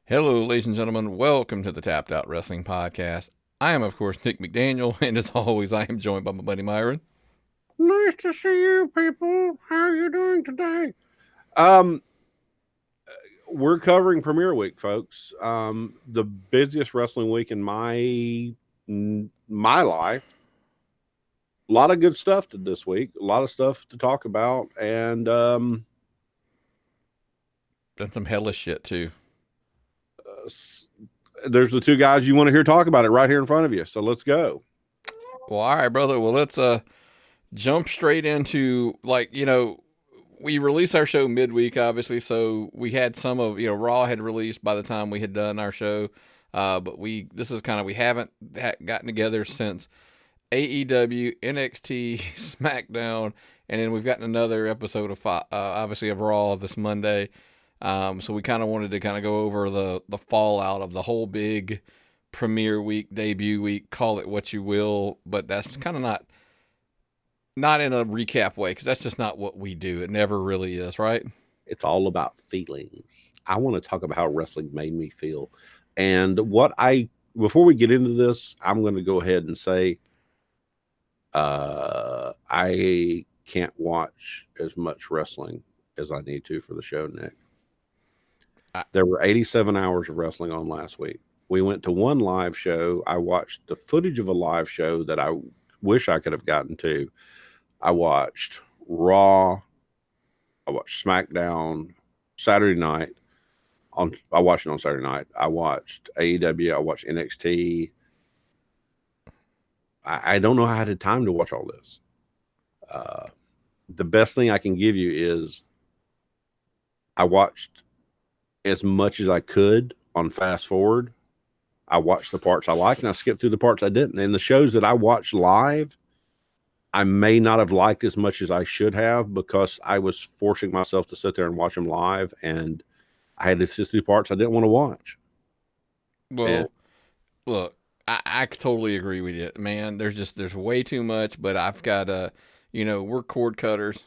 Hello, ladies and gentlemen. Welcome to the Tapped Out Wrestling Podcast. I am, of course, Nick McDaniel, and as always, I am joined by my buddy Myron. Nice to see you people. How are you doing today? Um, we're covering Premiere Week, folks. The busiest wrestling week in my life. A lot of good stuff this week. A lot of stuff to talk about, and Done some hellish shit too. There's the two guys you want to hear talk about it right here in front of you. So let's go. Well, all right, brother. Well, let's jump straight into we released our show midweek, obviously, so we had some of Raw had released by the time we had done our show, but we haven't gotten together since AEW, NXT, Smackdown, and then we've gotten another episode of obviously of Raw this Monday. So we kind of wanted to kind of go over the fallout of the whole big premiere week, debut week, call it what you will, but that's kind of not in a recap way because that's just not what we do. It never really is, right? It's all about feelings. I want to talk about how wrestling made me feel. And before we get into this, I'm going to go ahead and say I can't watch as much wrestling as I need to for the show, Nick. There were 87 hours of wrestling on last week. We went to one live show. I watched the footage of a live show that I wish I could have gotten to. I watched Raw. I watched Smackdown Saturday night. I watched it on Saturday night. I watched AEW. I watched NXT. I don't know how I had time to watch all this. The best thing I can give you is I watched as much as I could on fast forward. I watched the parts I liked and I skipped through the parts I didn't. And the shows that I watched live, I may not have liked as much as I should have because I was forcing myself to sit there and watch them live, and I had to sit through parts I didn't want to watch. Well, look, I totally agree with you, man. There's way too much, but I've got we're cord cutters,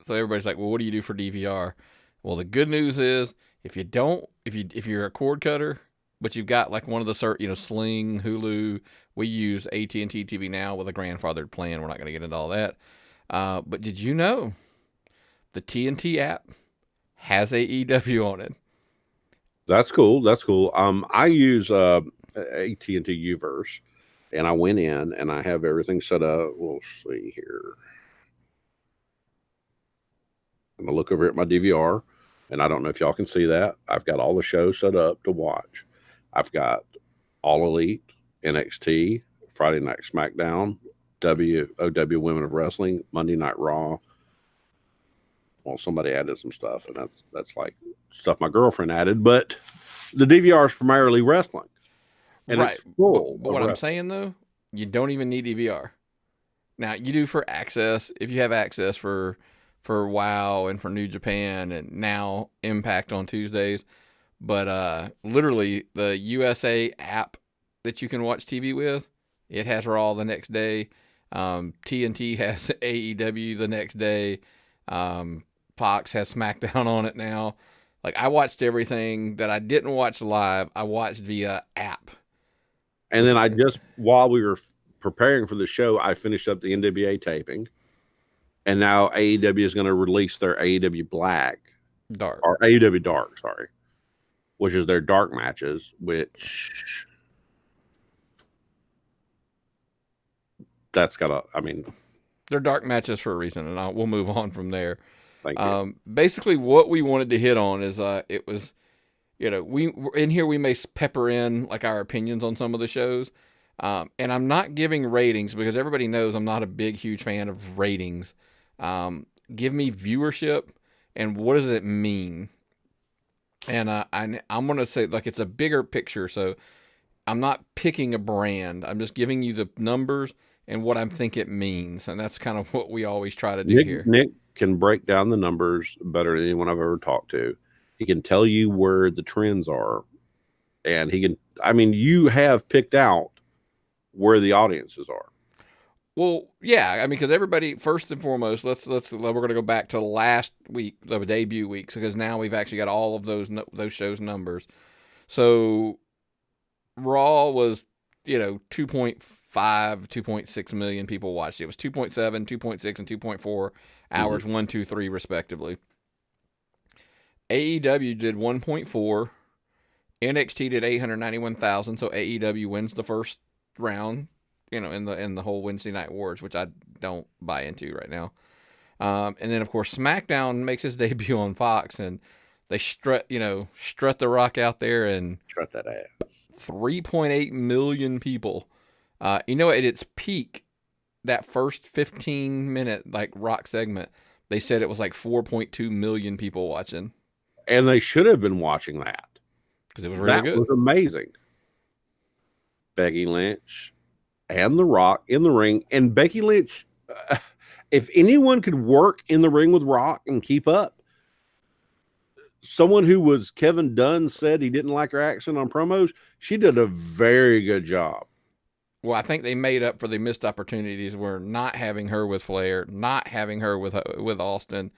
so everybody's like, well, what do you do for DVR? Well, the good news is if you're a cord cutter, but you've got like one of the Sling, Hulu, we use AT&T TV Now with a grandfathered plan. We're not going to get into all that. But did you know the TNT app has AEW on it? That's cool. That's cool. I use AT&T Uverse, and I went in and I have everything set up. We'll see here. I'm gonna look over at my DVR, and I don't know if y'all can see that. I've got all the shows set up to watch. I've got All Elite, NXT, Friday Night SmackDown, WOW Women of Wrestling, Monday Night Raw. Well, somebody added some stuff, and that's like stuff my girlfriend added, but the DVR is primarily wrestling. And Right. it's full. But what I'm saying though, you don't even need DVR. Now you do for access if you have access for WoW and for New Japan and now Impact on Tuesdays. But literally the USA app that you can watch TV with, it has Raw the next day. TNT has AEW the next day. Fox has SmackDown on it now. Like I watched everything that I didn't watch live, I watched via app. And then while we were preparing for the show, I finished up the NWA taping. And now AEW is going to release their AEW Black. Dark. Or AEW Dark, sorry. Which is their dark matches, which that's got they're dark matches for a reason, and we'll move on from there. Thank you. Basically, what we wanted to hit on is it was, we in here we may pepper in like our opinions on some of the shows, and I'm not giving ratings because everybody knows I'm not a huge fan of ratings. Give me viewership and what does it mean? And I'm gonna say like it's a bigger picture, so I'm not picking a brand. I'm just giving you the numbers and what I think it means, and that's kind of what we always try to do here. Nick can break down the numbers better than anyone I've ever talked to. He can tell you where the trends are, and you have picked out where the audiences are. Well, yeah, I mean, because everybody, first and foremost, we're going to go back to last week, the debut weeks, because now we've actually got all of those shows' numbers. So Raw was, 2.5, 2.6 million people watched it. It was 2.7, 2.6, and 2.4 hours, 1, 2, 3, respectively. AEW did 1.4. NXT did 891,000, so AEW wins the first round, in the whole Wednesday Night Wars, which I don't buy into right now. And then of course SmackDown makes its debut on Fox, and they strut the Rock out there, and Strut that ass. 3.8 million people. At its peak, that first 15-minute Rock segment, they said it was 4.2 million people watching. And they should have been watching that. Because it was really good. That was amazing. Becky Lynch and The Rock in the ring. And Becky Lynch, if anyone could work in the ring with Rock and keep up, someone who was Kevin Dunn said he didn't like her accent on promos, she did a very good job. Well, I think they made up for the missed opportunities where not having her with Flair, not having her with Austin,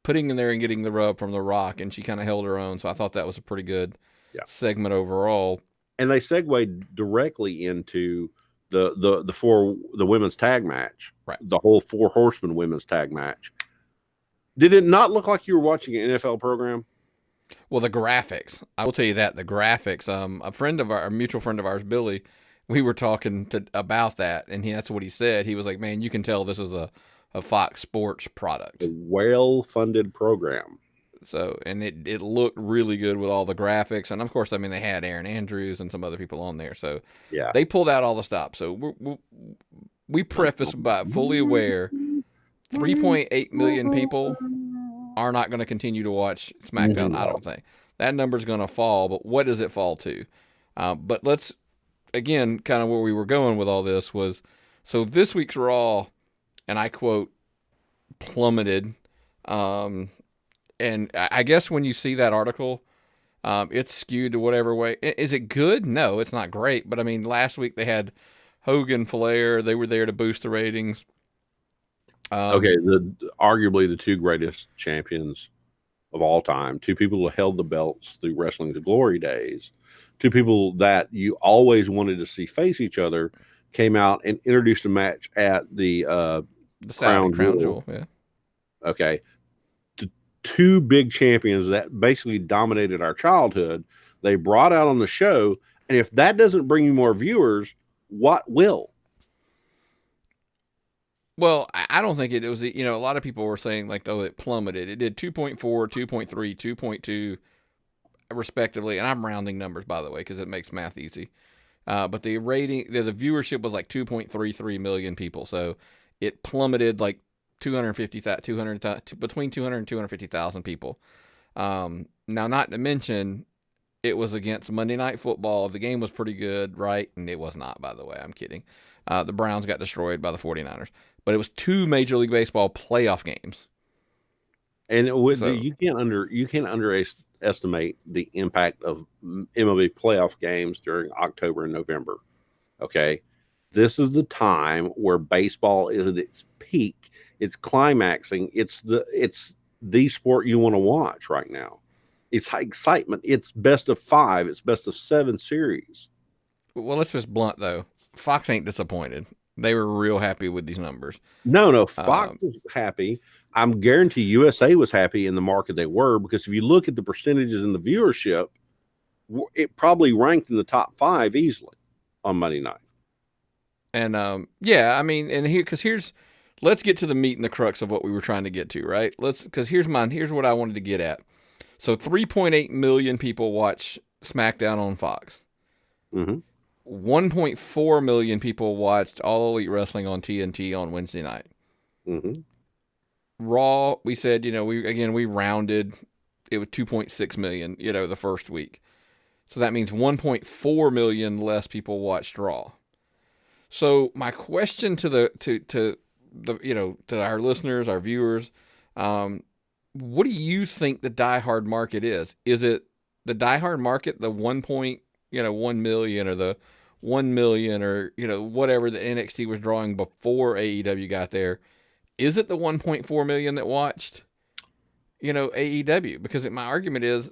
putting in there and getting the rub from The Rock, and she kind of held her own. So I thought that was a pretty good segment overall. And they segued directly into the women's tag match, right? The whole 4 Horsemen women's tag match. Did it not look like you were watching an NFL program? Well, the graphics, I will tell you that the graphics. A mutual friend of ours, Billy, we were talking about that, and that's what he said. He was like, "Man, you can tell this is a Fox Sports product, a well-funded program." So, and it looked really good with all the graphics, and of course, they had Aaron Andrews and some other people on there, so yeah, they pulled out all the stops. So we preface by fully aware, 3.8 million people are not going to continue to watch SmackDown. I don't think that number's going to fall, but what does it fall to? But let's again, kind of where we were going with all this was, so this week's Raw, and I quote, plummeted. And I guess when you see that article, it's skewed to whatever way. Is it good? No, it's not great. But last week they had Hogan, Flair. They were there to boost the ratings. Okay, arguably the 2 greatest champions of all time. 2 people who held the belts through wrestling's glory days. 2 people that you always wanted to see face each other came out and introduced a match at the Crown Jewel. Yeah. Okay. 2 big champions that basically dominated our childhood. They brought out on the show, and if that doesn't bring you more viewers, what will? Well, I don't think it was. A lot of people were saying it plummeted. It did 2.4, 2.3, 2.2, respectively, and I'm rounding numbers, by the way, because it makes math easy. But the rating, the viewership was 2.33 million people, so it plummeted 250,000, between 200 and 250,000 people. Now, not to mention, it was against Monday Night Football. The game was pretty good, right? And it was not, by the way. I'm kidding. The Browns got destroyed by the 49ers. But it was 2 Major League Baseball playoff games. And you can't underestimate the impact of MLB playoff games during October and November. Okay, this is the time where baseball is at its peak. It's climaxing. It's the sport you want to watch right now. It's high excitement. It's best of 5. It's best of 7 series. Well, let's just blunt though. Fox ain't disappointed. They were real happy with these numbers. No, Fox was happy. I'm guarantee USA was happy in the market they were, because if you look at the percentages in the viewership, it probably ranked in the top 5 easily on Monday night. And let's get to the meat and the crux of what we were trying to get to, right? Because here's what I wanted to get at. So 3.8 million people watch SmackDown on Fox. Mm-hmm. 1.4 million people watched All Elite Wrestling on TNT on Wednesday night. Mm-hmm. Raw, we said, we rounded, it was 2.6 million, the first week. So that means 1.4 million less people watched Raw. So my question to our listeners, our viewers, what do you think the diehard market is? Is it the diehard market, the 1 million or the 1 million or, whatever the NXT was drawing before AEW got there? Is it the 1.4 million that watched, AEW? Because my argument is,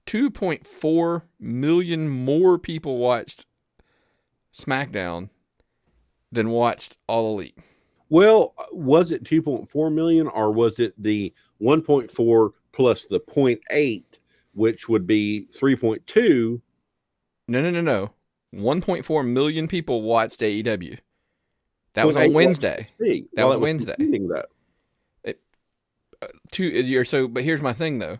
2.4 million more people watched SmackDown than watched All Elite. Well, was it 2.4 million or was it the 1.4 plus the 0.8, which would be 3.2? No. 1.4 million people watched AEW. That was on Wednesday. That was Wednesday. But here's my thing though.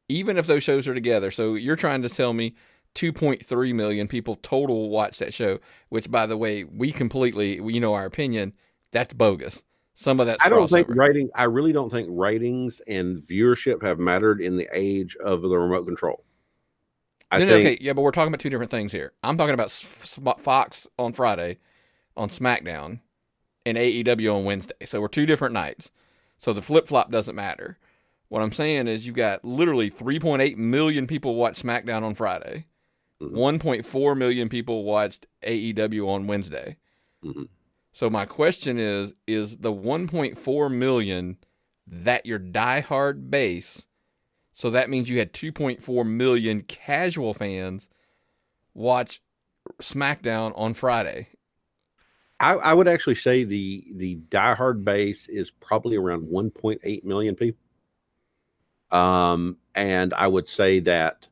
Even if those shows are together, so you're trying to tell me 2.3 million people total watched that show, which by the way, our opinion, that's bogus. Some of that's crossover. I really don't think ratings and viewership have mattered in the age of the remote control. Okay, yeah, but we're talking about two different things here. I'm talking about Fox on Friday on SmackDown and AEW on Wednesday. So we're two different nights. So the flip-flop doesn't matter. What I'm saying is you've got literally 3.8 million people watch SmackDown on Friday. Mm-hmm. 1.4 million people watched AEW on Wednesday. Mm-hmm. So my question is the 1.4 million that your diehard base, so that means you had 2.4 million casual fans watch SmackDown on Friday. I would actually say the diehard base is probably around 1.8 million people. And I would say that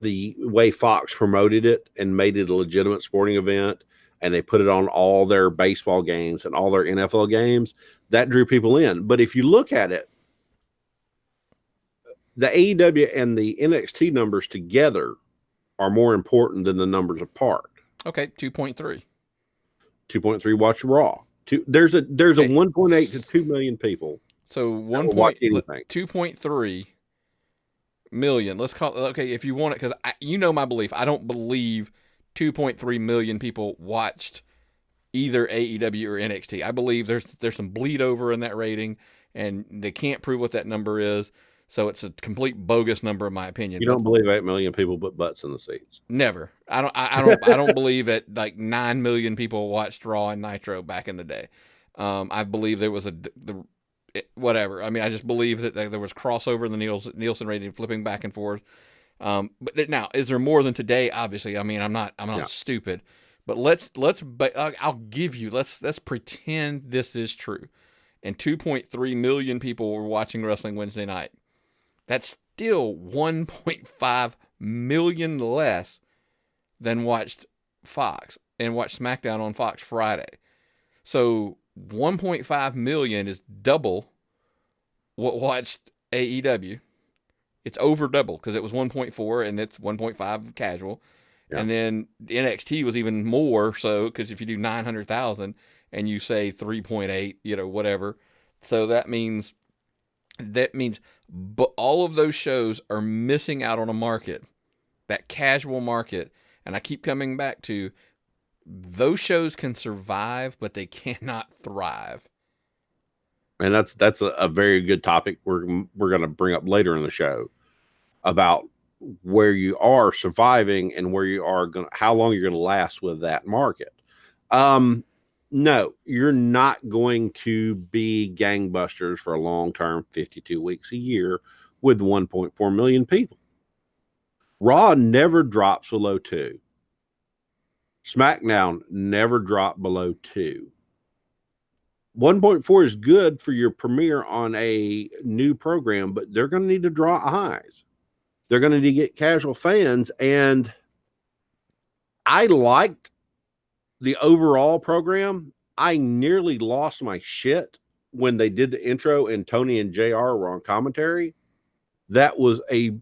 the way Fox promoted it and made it a legitimate sporting event, and they put it on all their baseball games and all their NFL games, that drew people in. But if you look at it, the AEW and the NXT numbers together are more important than the numbers apart. Okay, 2.3. 2.3 watch Raw. There's a 1.8 to 2 million people. So 2.3 million. Let's call it, okay, if you want it, because my belief. I don't believe 2.3 million people watched either AEW or NXT. I believe there's some bleed over in that rating, and they can't prove what that number is. So it's a complete bogus number, in my opinion. You don't believe 8 million people put butts in the seats? Never. I don't believe that like 9 million people watched Raw and Nitro back in the day. I believe there was whatever. I mean, I just believe that there was crossover in the Nielsen rating, flipping back and forth. But now, is there more than today? Obviously, I mean, I'm not stupid. But I'll give you. Let's pretend this is true, and 2.3 million people were watching wrestling Wednesday night. That's still 1.5 million less than watched Fox and watched SmackDown on Fox Friday. So 1.5 million is double what watched AEW. It's over double because it was 1.4 and it's 1.5 casual. Yeah. And then NXT was even more so because if you do 900,000 and you say 3.8, whatever. So that means but all of those shows are missing out on a market, that casual market. And I keep coming back to those shows can survive, but they cannot thrive. And that's a very good topic we're going to bring up later in the show about where you are surviving and where you are how long you're going to last with that market. No, you're not going to be gangbusters for a long term, 52 weeks a year with 1.4 million people. Raw never drops below 2. SmackDown never dropped below 2. 1.4 is good for your premiere on a new program, but they're going to need to draw eyes. They're going to need to get casual fans. And I liked the overall program. I nearly lost my shit when they did the intro and Tony and JR were on commentary. That was a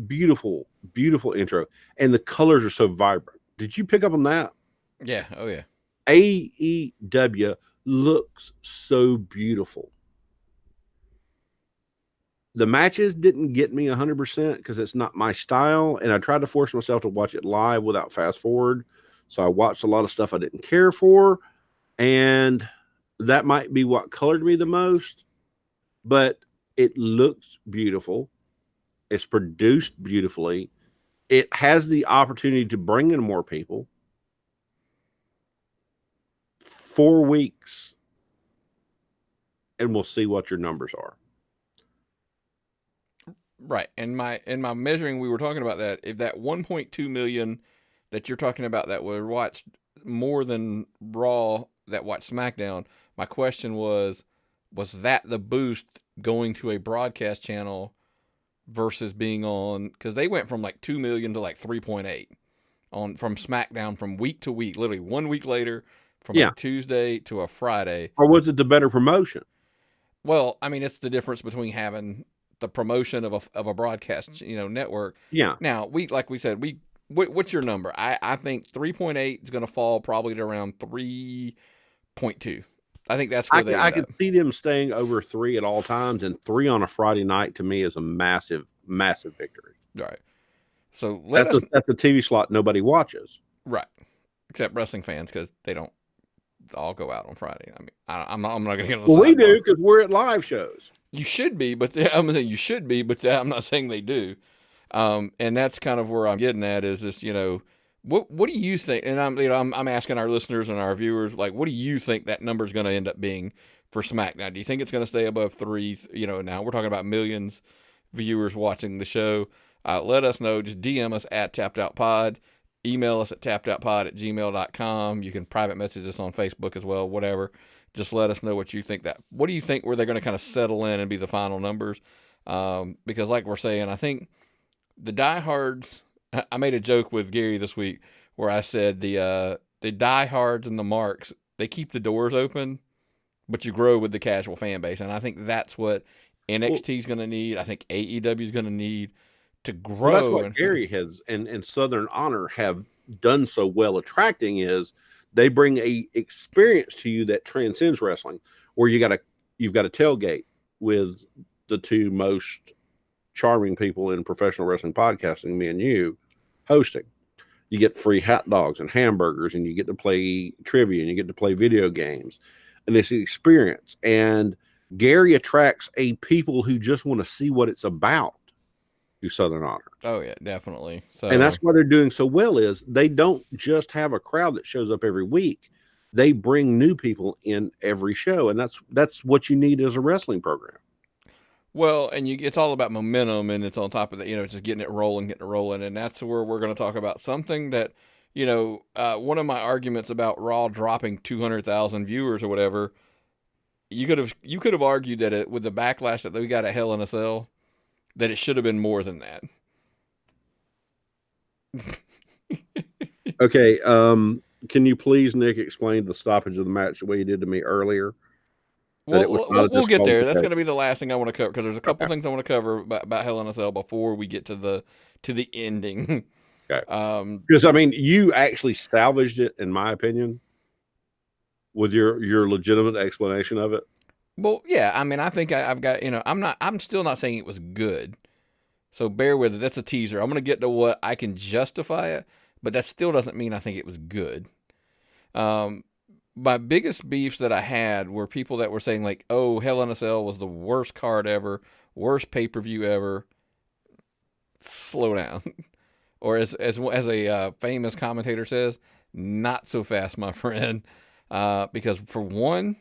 beautiful, beautiful intro. And the colors are so vibrant. Did you pick up on that? Yeah. Oh, yeah. AEW looks so beautiful. The matches didn't get me 100% because it's not my style. And I tried to force myself to watch it live without fast forward. So I watched a lot of stuff I didn't care for. And that might be what colored me the most. But it looks beautiful. It's produced beautifully. It has the opportunity to bring in more people. 4 weeks. And we'll see what your numbers are. Right. And my measuring, we were talking about that. If that 1.2 million that you're talking about that were watched more than Raw that watched SmackDown, my question was that the boost going to a broadcast channel versus being on, because they went from like 2 million to like 3.8 on from SmackDown from week to week, literally 1 week later from a Yeah. Tuesday to a Friday. Or was it the better promotion? Well, I mean, it's the difference between having the promotion of a broadcast, network. Yeah. Now, like we said, what's your number? I think 3.8 is going to fall probably to around 3.2. I think that's where I could see them staying over 3 at all times, and 3 on a Friday night to me is a massive, massive victory. Right. So that's a TV slot nobody watches. Right. Except wrestling fans, because they don't all go out on Friday. I mean, I'm not going to get on the we do, because we're at live shows. You should be, but I'm saying you should be, but I'm not saying they do. And that's kind of where I'm getting at is this, what do you think? And I'm asking our listeners and our viewers, like, what do you think that number is going to end up being for SmackDown? Do you think it's going to stay above 3? Now we're talking about millions of viewers watching the show. Let us know. Just DM us at TappedOutPod. Email us at tappedoutpod@gmail.com. You can private message us on Facebook as well, whatever. Just let us know what you think. What do you think where they're going to kind of settle in and be the final numbers? Because like we're saying, I think the diehards, I made a joke with Gary this week where I said the diehards and the marks, they keep the doors open, but you grow with the casual fan base. And I think that's what NXT is going to need. I think AEW is going to need to grow. Well, that's what Gary has and Southern Honor have done so well attracting is they bring a experience to you that transcends wrestling, where you've got a tailgate with the two most charming people in professional wrestling podcasting, me and you, hosting. You get free hot dogs and hamburgers, and you get to play trivia, and you get to play video games, and it's an experience. And Gary attracts a people who just want to see what it's about to Southern Honor. Oh yeah, definitely. So, and that's why they're doing so well is they don't just have a crowd that shows up every week. They bring new people in every show, and that's what you need as a wrestling program. Well, and it's all about momentum, and it's on top of that, just getting it rolling, and that's where we're going to talk about something that, one of my arguments about Raw dropping 200,000 viewers or whatever, you could have argued that with the backlash that we got at Hell in a Cell, that it should have been more than that. Okay, can you please, Nick, explain the stoppage of the match the way you did to me earlier? We'll get there. That's going to be the last thing I want to cover, because there's a couple things I want to cover about Hell in a Cell before we get to the ending. Okay. Because I mean, you actually salvaged it, in my opinion, with your legitimate explanation of it. Well, yeah. I mean, I think I've got. I'm still not saying it was good. So bear with it. That's a teaser. I'm going to get to what I can justify it, but that still doesn't mean I think it was good. My biggest beefs that I had were people that were saying like, "Oh, Hell in a Cell was the worst card ever, worst pay-per-view ever." Slow down, or as a famous commentator says, "Not so fast, my friend." Because for one,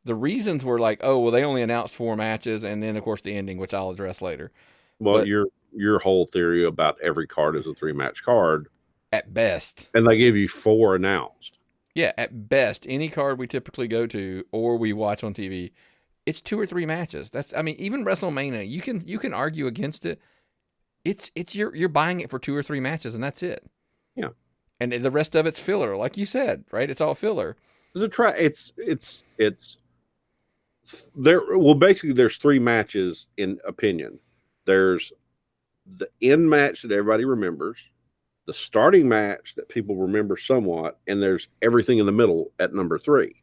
the reasons were like, "Oh, well, they only announced 4 matches," and then of course the ending, which I'll address later. Well, but your whole theory about every card is a 3-match card at best, and they give you 4 announced. Yeah, at best, any card we typically go to or we watch on TV, it's 2 or 3 matches. Even WrestleMania, you can argue against it. It's you're buying it for 2 or 3 matches, and that's it. Yeah, and the rest of it's filler, like you said, right? It's all filler. It's there. Well, basically, there's 3 matches in opinion. There's the end match that everybody remembers, the starting match that people remember somewhat, and there's everything in the middle at number 3.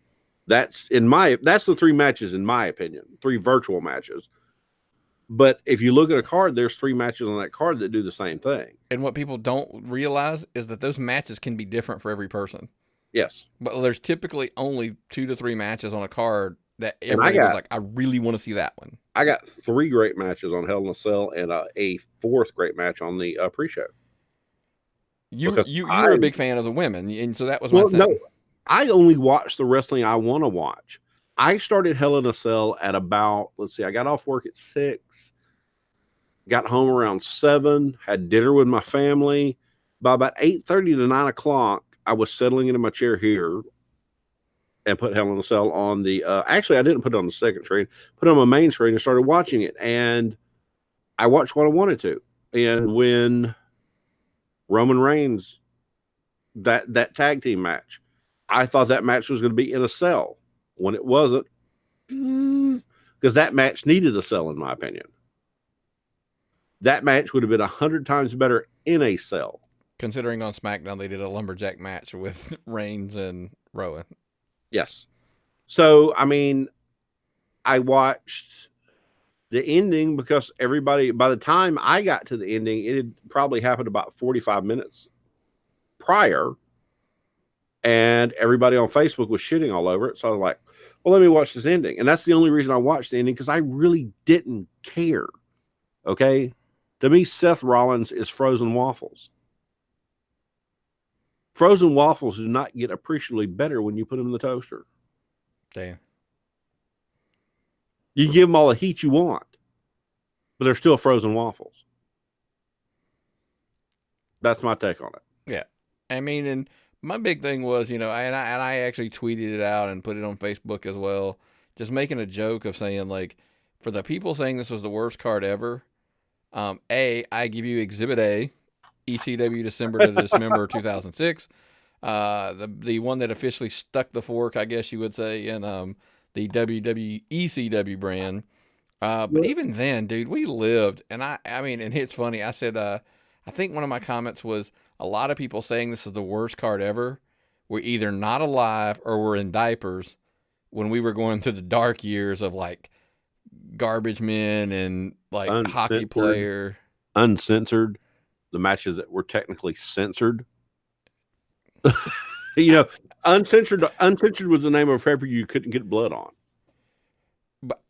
That's the 3 matches in my opinion, 3 virtual matches. But if you look at a card, there's 3 matches on that card that do the same thing. And what people don't realize is that those matches can be different for every person. Yes. But there's typically only 2 to 3 matches on a card that everybody was like, I really want to see that one. I got 3 great matches on Hell in a Cell and a 4th great match on the pre-show. You're a big fan of the women, and so that was my thing. No, I only watch the wrestling I want to watch. I started Hell in a Cell at about, let's see, I got off work at 6. got home around 7, had dinner with my family. By about 8:30 to 9 o'clock, I was settling into my chair here and put Hell in a Cell on the, actually, I didn't put it on the second screen, put it on my main screen and started watching it. And I watched what I wanted to. And when Roman Reigns, that tag team match, I thought that match was going to be in a cell when it wasn't, because that match needed a cell, in my opinion. That match would have been 100 times better in a cell. Considering on SmackDown they did a lumberjack match with Reigns and Rowan. Yes. So, I mean, I watched the ending because everybody, by the time I got to the ending, it had probably happened about 45 minutes prior. And everybody on Facebook was shitting all over it. So I was like, well, let me watch this ending. And that's the only reason I watched the ending, because I really didn't care. Okay. To me, Seth Rollins is frozen waffles. Frozen waffles do not get appreciably better when you put them in the toaster. Damn. You can give them all the heat you want, but they're still frozen waffles. That's my take on it. Yeah. I mean, and my big thing was, and I actually tweeted it out and put it on Facebook as well, just making a joke of saying, like, for the people saying this was the worst card ever, I give you Exhibit A, ECW December to Dismember 2006, the one that officially stuck the fork, I guess you would say, in the WWE ECW brand. But even then, dude, we lived, and I mean, and it's funny. I said, I think one of my comments was, a lot of people saying this is the worst card ever were either not alive or were in diapers when we were going through the dark years of like Garbage Men and like Hockey Player. Uncensored, the matches that were technically censored. Uncensored was the name of a pay-per-view you couldn't get blood on. But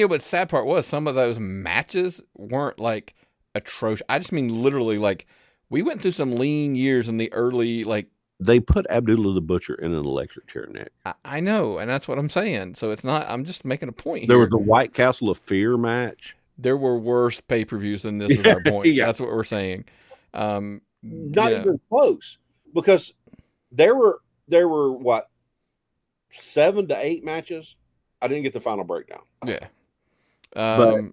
but sad part was some of those matches weren't like atrocious. I just mean literally, like, we went through some lean years in the early, like, they put Abdullah the Butcher in an electric chair, Nick. I know, and that's what I'm saying. So it's not, I'm just making a point here. There was the White Castle of Fear match. There were worse pay-per-views than this is our point. Yeah. That's what we're saying. Not even close, because there were what, 7 to 8 matches. I didn't get the final breakdown. Yeah. But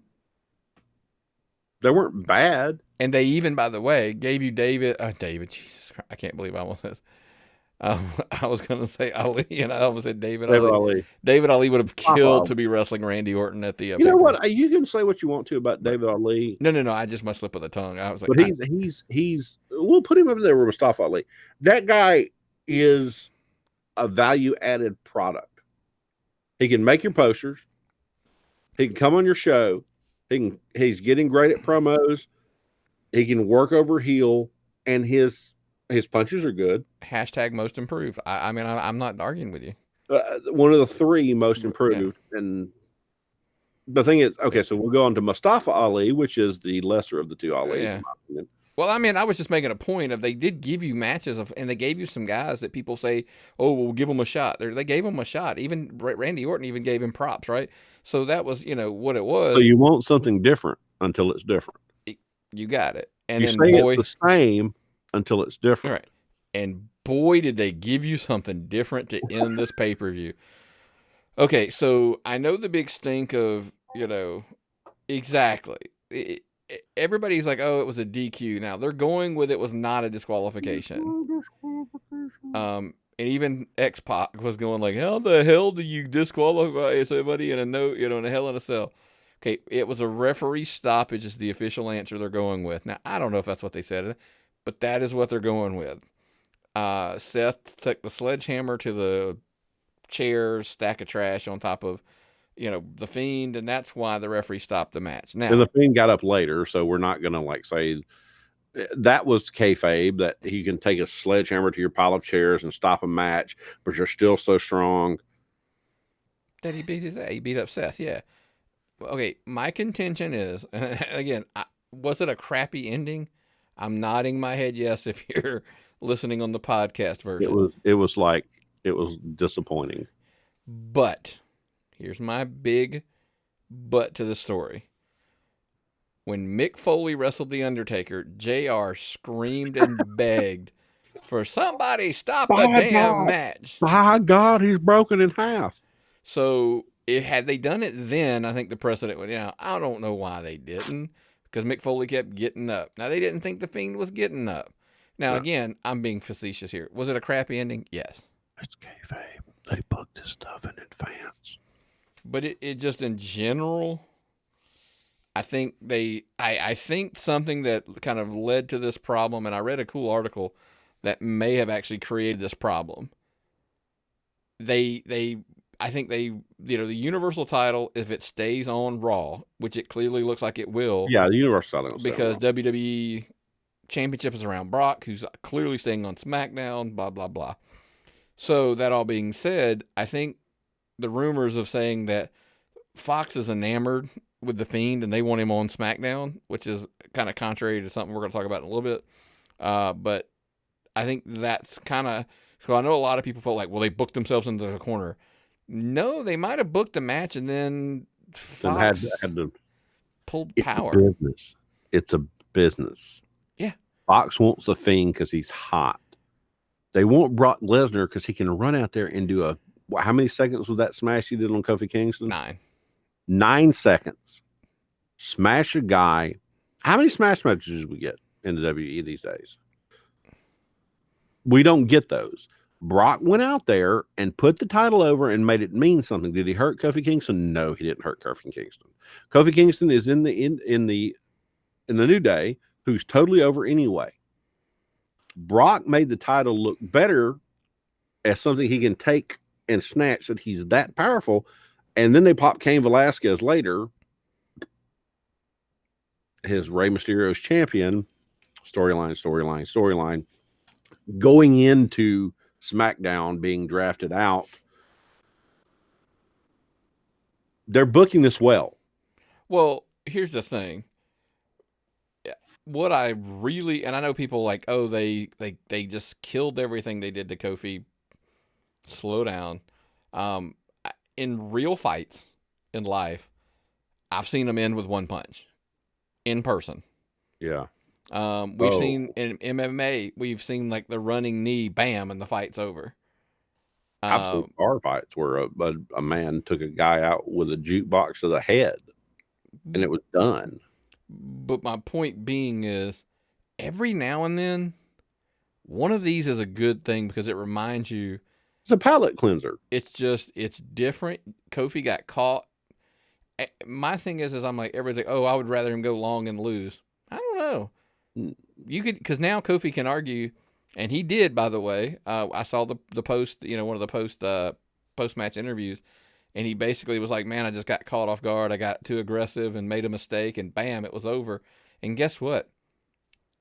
they weren't bad. And they even, by the way, gave you David, Jesus Christ, I can't believe I almost said, I was going to say Ali, and I almost said David Ali. David Ali would have killed to be wrestling Randy Orton at the. You know what? You can say what you want to about David Ali. No. I just must slip of the tongue. I was like, but he's. We'll put him up there with Mustafa Ali. That guy is a value-added product. He can make your posters. He can come on your show. He's getting great at promos. He can work over heel, and his punches are good. Hashtag most improved. I mean, I'm not arguing with you. One of the 3 most improved. Yeah. And the thing is, okay, so we'll go on to Mustafa Ali, which is the lesser of the 2 Alis. Yeah. Well, I mean, I was just making a point of, they did give you matches and they gave you some guys that people say, oh, we'll give them a shot. They gave him a shot. Even Randy Orton even gave him props, right? So that was, what it was. So you want something different until it's different. You got it. And you then, say it's the same until it's different. Right. And boy, did they give you something different to end this pay-per-view. Okay, so I know the big stink of, exactly. Everybody's like, oh, it was a DQ. Now, they're going with it was not a disqualification. And even X-Pac was going like, how the hell do you disqualify somebody in a Hell in a Cell? Okay, it was a referee stoppage is the official answer they're going with. Now, I don't know if that's what they said, but that is what they're going with. Seth took the sledgehammer to the chairs, stack of trash on top of, the Fiend, and that's why the referee stopped the match. Now, and the Fiend got up later, so we're not going to say that was kayfabe, that he can take a sledgehammer to your pile of chairs and stop a match, but you're still so strong. That he beat up Seth, yeah. Okay, my contention is, again, was it a crappy ending? I'm nodding my head yes if you're listening on the podcast version. It was disappointing. But here's my big but to the story. when Mick Foley wrestled The Undertaker, JR screamed and begged for somebody stop the damn match. By God, he's broken in half. So had they done it then, I think the precedent would, I don't know why they didn't, because Mick Foley kept getting up. Now, they didn't think The Fiend was getting up. Now, again, I'm being facetious here. Was it a crappy ending? Yes. It's kayfabe. They booked this stuff in advance. But it just in general, I think I think something that kind of led to this problem, and I read a cool article that may have actually created this problem. I think the Universal title, if it stays on Raw, which it clearly looks like it will. Yeah, the Universal title. Because WWE Championship is around Brock, who's clearly staying on SmackDown, blah, blah, blah. So that all being said, I think the rumors of saying that Fox is enamored with The Fiend and they want him on SmackDown, which is kind of contrary to something we're going to talk about in a little bit. But I think that's kind of, so I know a lot of people felt like, well, they booked themselves into the corner. No, they might have booked the match and then Fox pulled power. It's a business. Yeah. Fox wants The Fiend because he's hot. They want Brock Lesnar because he can run out there and do how many seconds was that smash he did on Kofi Kingston? 9 seconds. Smash a guy. How many smash matches do we get in the WWE these days? We don't get those. Brock went out there and put the title over and made it mean something. Did he hurt Kofi Kingston? No, he didn't hurt Kofi Kingston. Kofi Kingston is in the New Day, who's totally over anyway. Brock made the title look better as something he can take and snatch, that he's that powerful. And then they pop Cain Velasquez later, his Rey Mysterio's champion, storyline, going into SmackDown, being drafted out. They're booking this well. Well, here's the thing. What I really, and I know people like, oh, they just killed everything they did to Kofi. Slow down. In real fights in life, I've seen them end with one punch in person. Yeah. We've seen in MMA, we've seen like the running knee, bam, and the fight's over. I've seen bar fights where a man took a guy out with a jukebox to the head and it was done. But my point being is, every now and then, one of these is a good thing because it reminds you. It's a palate cleanser. It's different. Kofi got caught. My thing is I'm like, everybody's like, oh, I would rather him go long and lose. I don't know. You could, because now Kofi can argue, and he did, by the way. I saw the post, one of the post-match interviews, and he basically was like, man, I just got caught off guard. I got too aggressive and made a mistake, and bam, it was over. And guess what?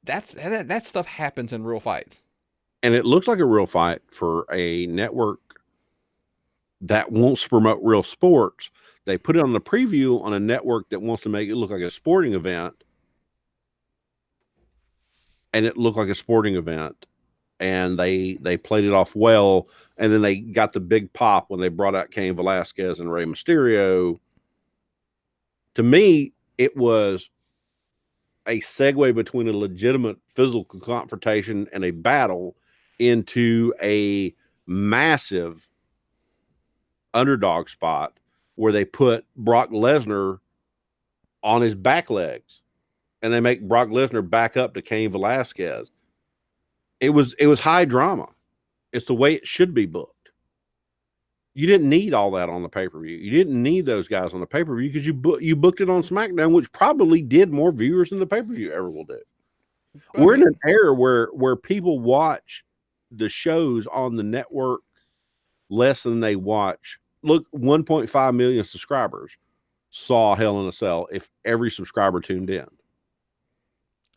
That stuff happens in real fights. And it looks like a real fight for a network that wants to promote real sports. They put it on the preview on a network that wants to make it look like a sporting event. And it looked like a sporting event. And they played it off well. And then they got the big pop when they brought out Cain Velasquez and Rey Mysterio. To me, it was a segue between a legitimate physical confrontation and a battle into a massive underdog spot where they put Brock Lesnar on his back legs and they make Brock Lesnar back up to Cain Velasquez. It was high drama. It's the way it should be booked. You didn't need all that on the pay-per-view. You didn't need those guys on the pay-per-view because you booked it on SmackDown, which probably did more viewers than the pay-per-view ever will do. We're in an era where people watch the shows on the network less than they watch. Look, 1.5 million subscribers saw Hell in a Cell if every subscriber tuned in.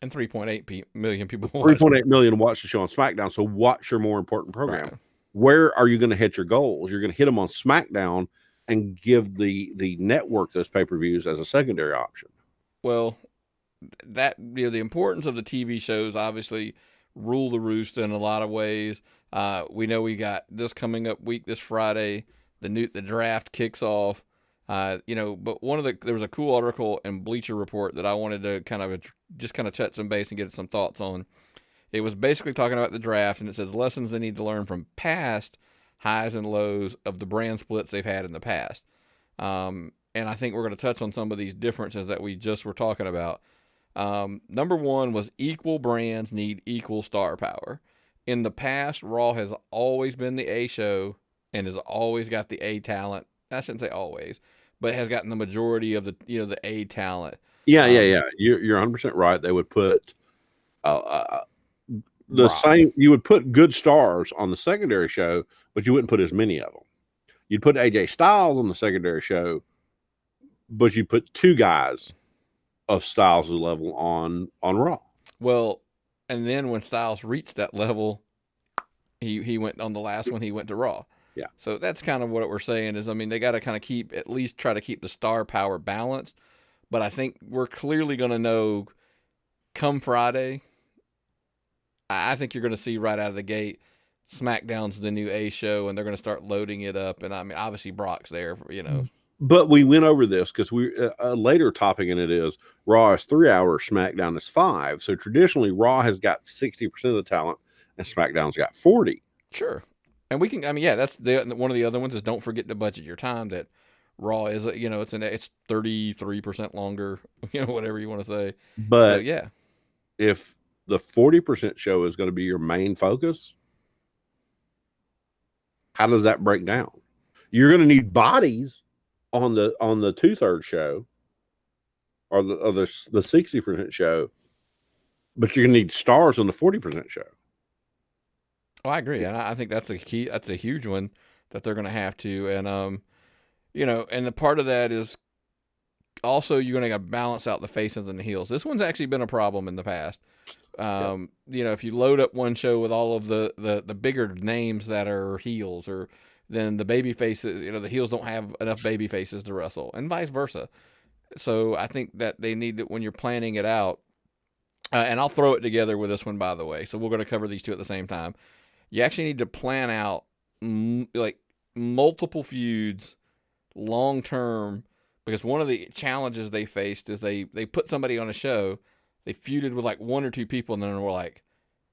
And 3.8 million people 3.8 million watch the show on SmackDown. So what's your more important program? Right. Where are you going to hit your goals? You're going to hit them on SmackDown and give the network those pay-per-views as a secondary option. Well, that the importance of the TV shows obviously rule the roost in a lot of ways. We know we got this coming up week this Friday. The draft kicks off. But there was a cool article in Bleacher Report that I wanted to just touch some base and get some thoughts on. It was basically talking about the draft, and it says lessons they need to learn from past highs and lows of the brand splits they've had in the past. And I think we're going to touch on some of these differences that we just were talking about. Number one was equal brands need equal star power. In the past, Raw has always been the A show and has always got the A talent. I shouldn't say always, but has gotten the majority of the A talent. Yeah. You're 100% right. They would put same. You would put good stars on the secondary show, but you wouldn't put as many of them. You'd put AJ Styles on the secondary show, but you put two guys of Styles' level on Raw. Well, and then when Styles reached that level, he went on the last one. He went to Raw. Yeah. So that's kind of what we're saying is, they got to kind of at least try to keep the star power balanced. But I think we're clearly going to know come Friday. I think you're going to see right out of the gate, SmackDown's the new A show, and they're going to start loading it up. And obviously Brock's there, But we went over this because we a later topic in it is Raw is 3 hours, SmackDown is 5. So traditionally, Raw has got 60% of the talent, and SmackDown's got 40. Sure, and we can. That's one of the other ones is don't forget to budget your time. That Raw is, it's 33% longer, whatever you want to say. But so, yeah, if the 40% show is going to be your main focus, how does that break down? You're going to need bodies on the 2/3 show or the 60% show, but you're going to need stars on the 40% show. Oh, I agree, and I think that's a key. That's a huge one that they're going to have to, and and the part of that is also you're going to balance out the faces and the heels. This one's actually been a problem in the past. If you load up one show with all of the bigger names that are heels, or then the baby faces, the heels don't have enough baby faces to wrestle, and vice versa. So I think that they need to, when you're planning it out, and I'll throw it together with this one, by the way. So we're going to cover these two at the same time. You actually need to plan out multiple feuds long term, because one of the challenges they faced is they put somebody on a show, they feuded with like one or two people, and then we're like,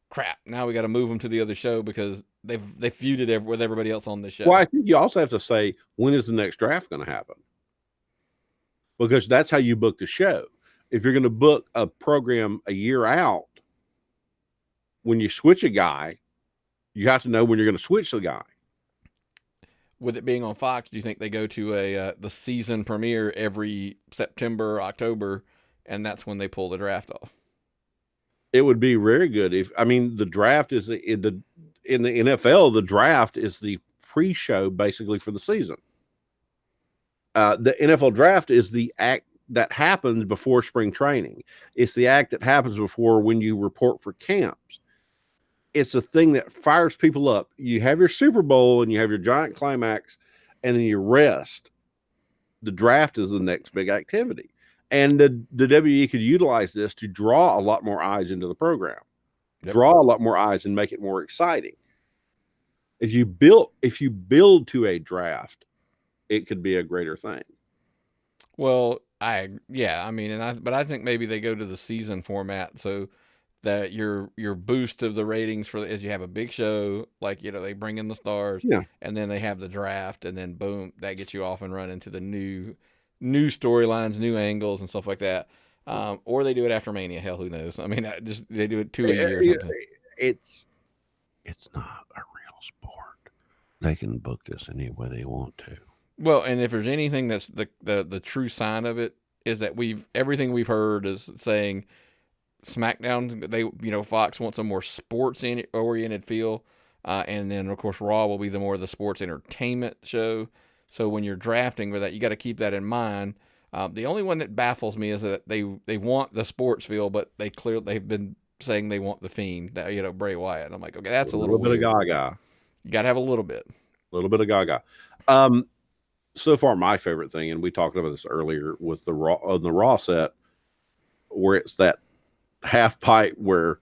crap, now we got to move them to the other show because they feuded with everybody else on the show. Well, I think you also have to say, when is the next draft going to happen? Because that's how you book the show. If you're going to book a program a year out, when you switch a guy, you have to know when you're going to switch the guy. With it being on Fox, do you think they go to the season premiere every September, October, and that's when they pull the draft off? It would be very good the draft is in the NFL. The draft is the pre-show basically for the season. The NFL draft is the act that happens before spring training. It's the act that happens before when you report for camps. It's a thing that fires people up. You have your Super Bowl and you have your giant climax, and then you rest. The draft is the next big activity. And the WWE could utilize this to draw a lot more eyes into the program, draw a lot more eyes and make it more exciting. If you build to a draft, it could be a greater thing. Well, but I think maybe they go to the season format so that your boost of the ratings is you have a big show, like, they bring in the stars, and then they have the draft, and then boom, that gets you off and running to the new storylines, new angles, and stuff like that. Or they do it after Mania. Hell, who knows? They do it 2 a year or something. It's not a real sport. They can book this any way they want to. Well, and if there's anything that's the true sign of it is that everything we've heard is saying SmackDown, Fox wants a more sports oriented feel, and then of course Raw will be the more of the sports entertainment show. So when you're drafting for that, you got to keep that in mind. The only one that baffles me is that they want the sports feel, but they've been saying they want the Fiend, Bray Wyatt. And I'm like, okay, that's a little bit weird. of Gaga. You got to have a little bit. A little bit of Gaga. So far, my favorite thing, and we talked about this earlier, was the Raw set, where it's that half pipe where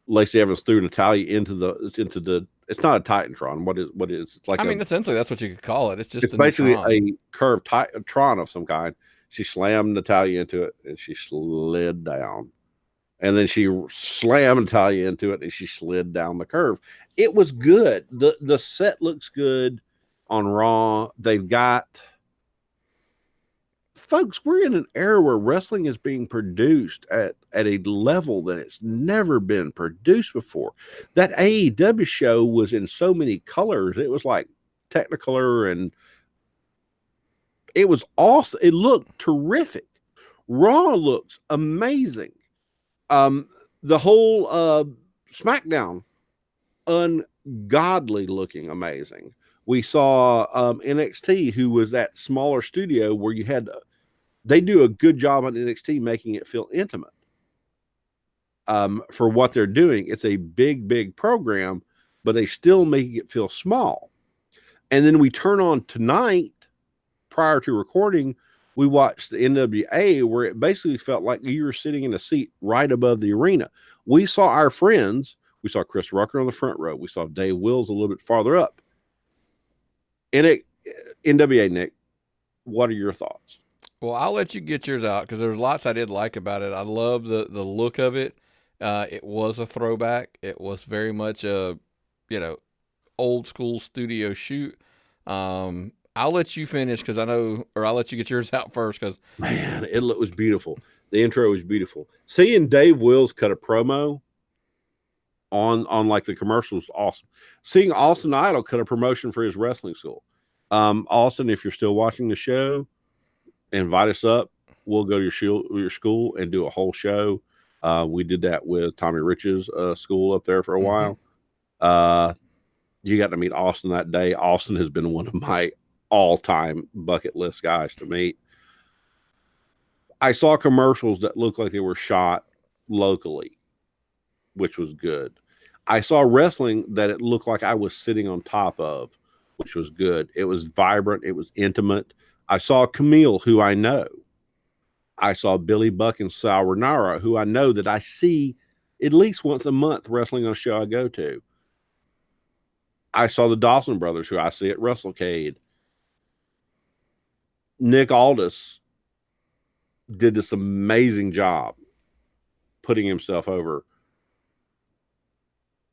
Lacey Evans threw Natalya into the it's not a Titantron. What is it's like I mean, essentially that's what you could call it. It's just it's a basically Tron. a curved Tron of some kind. She slammed Natalia into it and she slid down. And then she slammed Natalia into it and she slid down the curve. It was good. The set looks good on Raw. They've got folks, we're in an era where wrestling is being produced at a level that it's never been produced before. That AEW show was in so many colors. It was like Technicolor, and it was awesome. It looked terrific. Raw looks amazing. The whole Smackdown, ungodly looking amazing. We saw NXT, who was that smaller studio where you had they do a good job on NXT making it feel intimate. For what they're doing, it's a big program, but they still make it feel small. And then we turn on tonight, prior to recording, we watched the NWA, where it basically felt like you were sitting in a seat right above the arena. We saw our friends. We saw Chris Rucker on the front row. We saw Dave Wills a little bit farther up. NWA, Nick, what are your thoughts? Well, I'll let you get yours out because there's lots I did like about it. I love the look of it. It was a throwback. It was very much a, old school studio shoot. I'll let you finish because I know, or I'll let you get yours out first because man, it was beautiful. The intro was beautiful. Seeing Dave Wills cut a promo on like the commercials, awesome. Seeing Austin Idol cut a promotion for his wrestling school. Austin, if you're still watching the show, invite us up. We'll go to your school and do a whole show. We did that with Tommy Rich's school up there for a while. You got to meet Austin that day. Austin has been one of my all-time bucket list guys to meet. I saw commercials that looked like they were shot locally, which was good. I saw wrestling that it looked like I was sitting on top of, which was good. It was vibrant. It was intimate. I saw Camille, who I know. I saw Billy Buck and Sal Renara, who I know that I see at least once a month wrestling on a show I go to. I saw the Dawson brothers, who I see at WrestleCade. Nick Aldis did this amazing job putting himself over.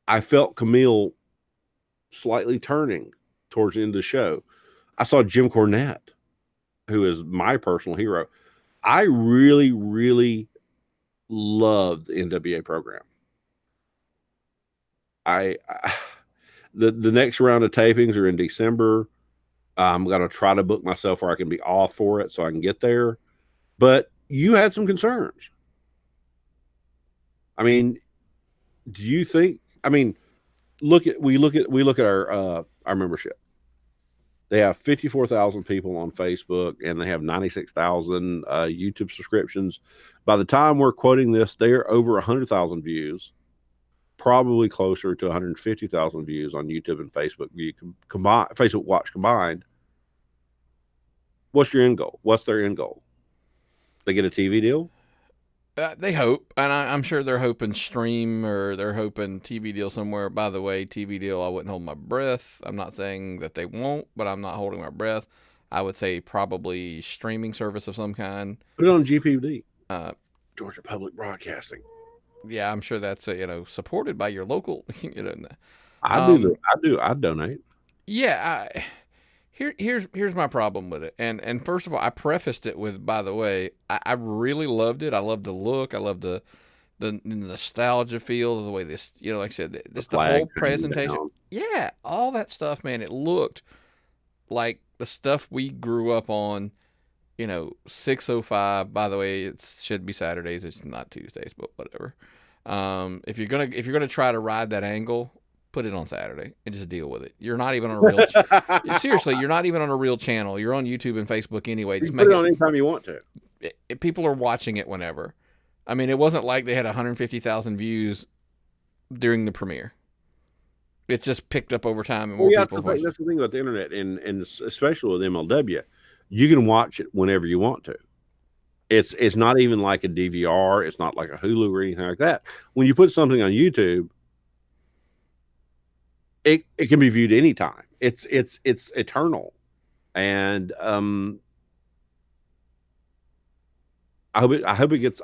I felt Camille slightly turning towards the end of the show. I saw Jim Cornette, who is my personal hero. I really, really love the NWA program. The next round of tapings are in December. I'm going to try to book myself where I can be off for it so I can get there. But you had some concerns. I mean, do you think? I mean, we look at our membership. They have 54,000 people on Facebook and they have 96,000 YouTube subscriptions. By the time we're quoting this, they're over 100,000 views, probably closer to 150,000 views on YouTube and Facebook. You can combine Facebook Watch combined. What's your end goal? What's their end goal? They get a TV deal? They hope, and I'm sure they're hoping stream or they're hoping TV deal somewhere. By the way, TV deal, I wouldn't hold my breath. I'm not saying that they won't, but I'm not holding my breath. I would say probably streaming service of some kind. Put it on GPD, Georgia Public Broadcasting. Yeah, I'm sure that's supported by your local. I donate. Yeah, here's my problem with it. And first of all, I prefaced it with, by the way, I really loved it. I loved the look. I loved the nostalgia feel of the way this, like I said, the whole presentation. Yeah, all that stuff, man. It looked like the stuff we grew up on. 6:05. By the way, it should be Saturdays. It's not Tuesdays, but whatever. If you're gonna try to ride that angle, put it on Saturday and just deal with it. You're not even on a real seriously, you're not even on a real channel. You're on YouTube and Facebook anyway. Just put it on anytime you want to. People are watching it whenever. I mean, it wasn't like they had 150,000 views during the premiere. It just picked up over time and more people. That's the thing about the internet, and especially with MLW, you can watch it whenever you want to. It's not even like a DVR. It's not like a Hulu or anything like that. When you put something on YouTube, it can be viewed anytime. It's eternal, and I hope it gets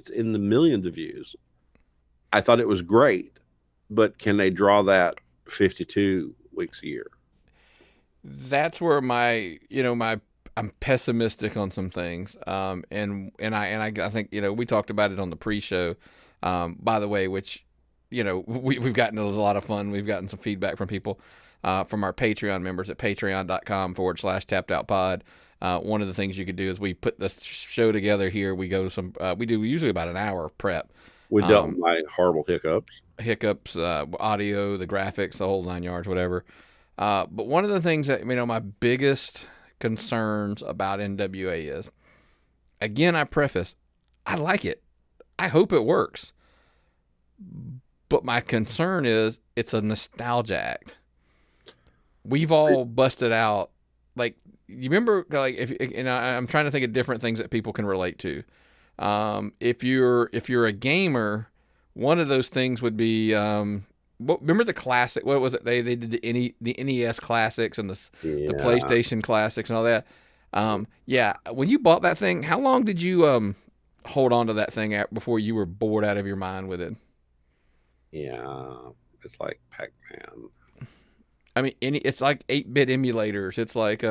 in the millions of views. I thought it was great, but can they draw that 52 weeks a year? That's where my I'm pessimistic on some things. I think we talked about it on the pre-show. By the way, which we've gotten a lot of fun. We've gotten some feedback from people from our Patreon members at patreon.com/tappedoutpod. One of the things you could do is we put this show together here. We go we do usually about an hour of prep. We dealt with my horrible Hiccups, audio, the graphics, the whole 9 yards, whatever. But one of the things that my biggest concerns about NWA is, again, I preface, I like it. I hope it works. But my concern is it's a nostalgia act. We've all busted out, like, you remember, like, I'm trying to think of different things that people can relate to. If you're a gamer, one of those things would be, remember the classic? What was it? They did the NES classics and the PlayStation classics and all that. Yeah. When you bought that thing, how long did you hold on to that thing before you were bored out of your mind with it? Yeah, it's like Pac-Man. I mean, it's like 8-bit emulators. It's like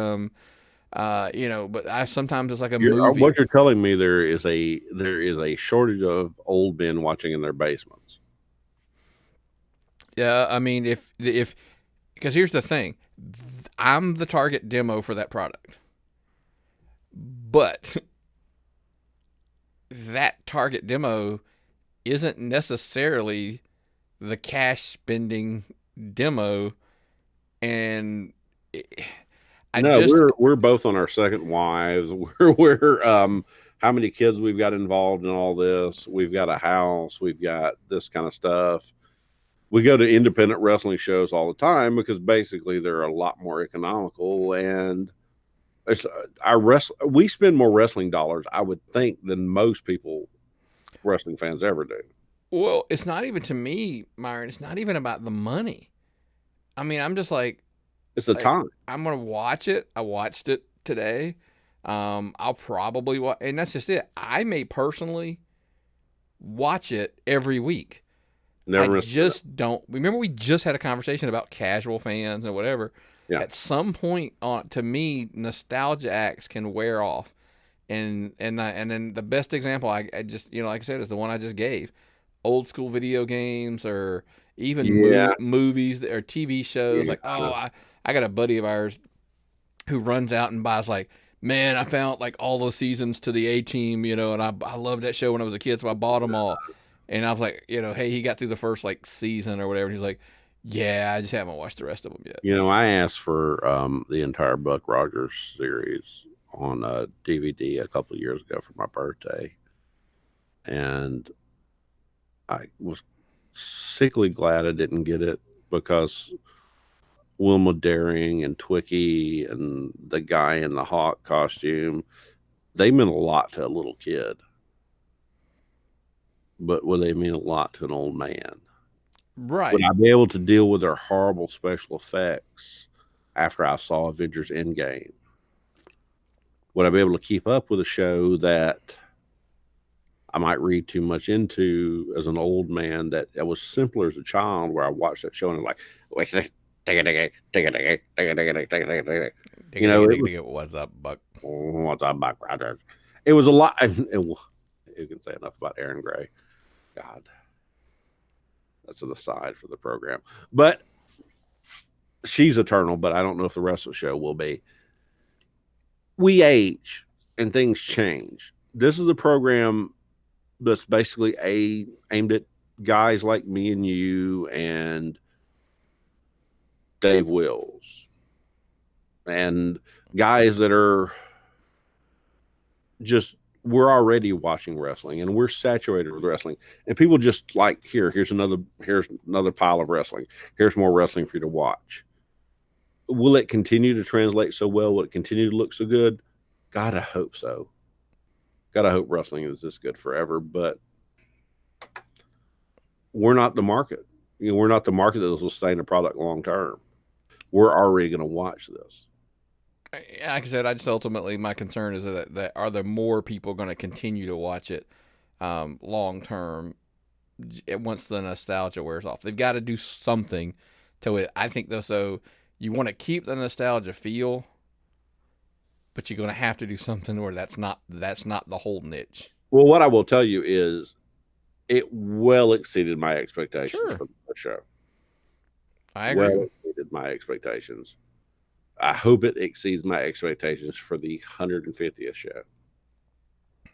but sometimes it's like a movie. What you're telling me, there is a shortage of old men watching in their basements. Yeah, I mean, if because here's the thing, I'm the target demo for that product, but that target demo isn't necessarily the cash spending demo, and we're both on our second wives. We're how many kids we've got involved in all this. We've got a house. We've got this kind of stuff. We go to independent wrestling shows all the time because basically they're a lot more economical, and we spend more wrestling dollars, I would think, than most people, wrestling fans, ever do. Well, it's not even, to me, Myron, it's not even about the money. I mean, I'm just like, it's the time. I'm gonna watch it. I watched it today. I'll probably watch, and that's just it. I may personally watch it every week. I just don't remember. We just had a conversation about casual fans and whatever. Yeah. At some point, to me, nostalgia acts can wear off, and then the best example I just like I said is the one I just gave. Old school video games or even movies or TV shows. Like, I got a buddy of ours who runs out and buys, like, man, I found like all those seasons to the A-Team, and I loved that show when I was a kid, so I bought them all. And I was like, hey, he got through the first like season or whatever. And he's like, yeah, I just haven't watched the rest of them yet. I asked for the entire Buck Rogers series on DVD a couple of years ago for my birthday, and I was sickly glad I didn't get it because Wilma Daring and Twicky and the guy in the hawk costume, they meant a lot to a little kid. But would they mean a lot to an old man? Right. Would I be able to deal with their horrible special effects after I saw Avengers Endgame? Would I be able to keep up with a show that I might read too much into as an old man that was simpler as a child, where I watched that show and like, what's up, Buck? What's up, Buck Rogers? It was a lot. You can say enough about Aaron Gray. God, that's an aside for the program. But she's eternal, but I don't know if the rest of the show will be. We age and things change. This is a program that's basically aimed at guys like me and you and Dave Wills and guys that are just, we're already watching wrestling and we're saturated with wrestling, and people just like, here's another pile of wrestling. Here's more wrestling for you to watch. Will it continue to translate so well? Will it continue to look so good? God, I hope so. God, I hope wrestling is this good forever, but we're not the market. We're not the market that will sustain a product long term. We're already going to watch this. Like I said, I just ultimately my concern is that are there more people going to continue to watch it long term once the nostalgia wears off? They've got to do something to it. I think though, so you want to keep the nostalgia feel, but you're going to have to do something where that's not the whole niche. Well, what I will tell you is it well exceeded my expectations Sure. for the show. I agree. Well exceeded my expectations. I hope it exceeds my expectations for the 150th show.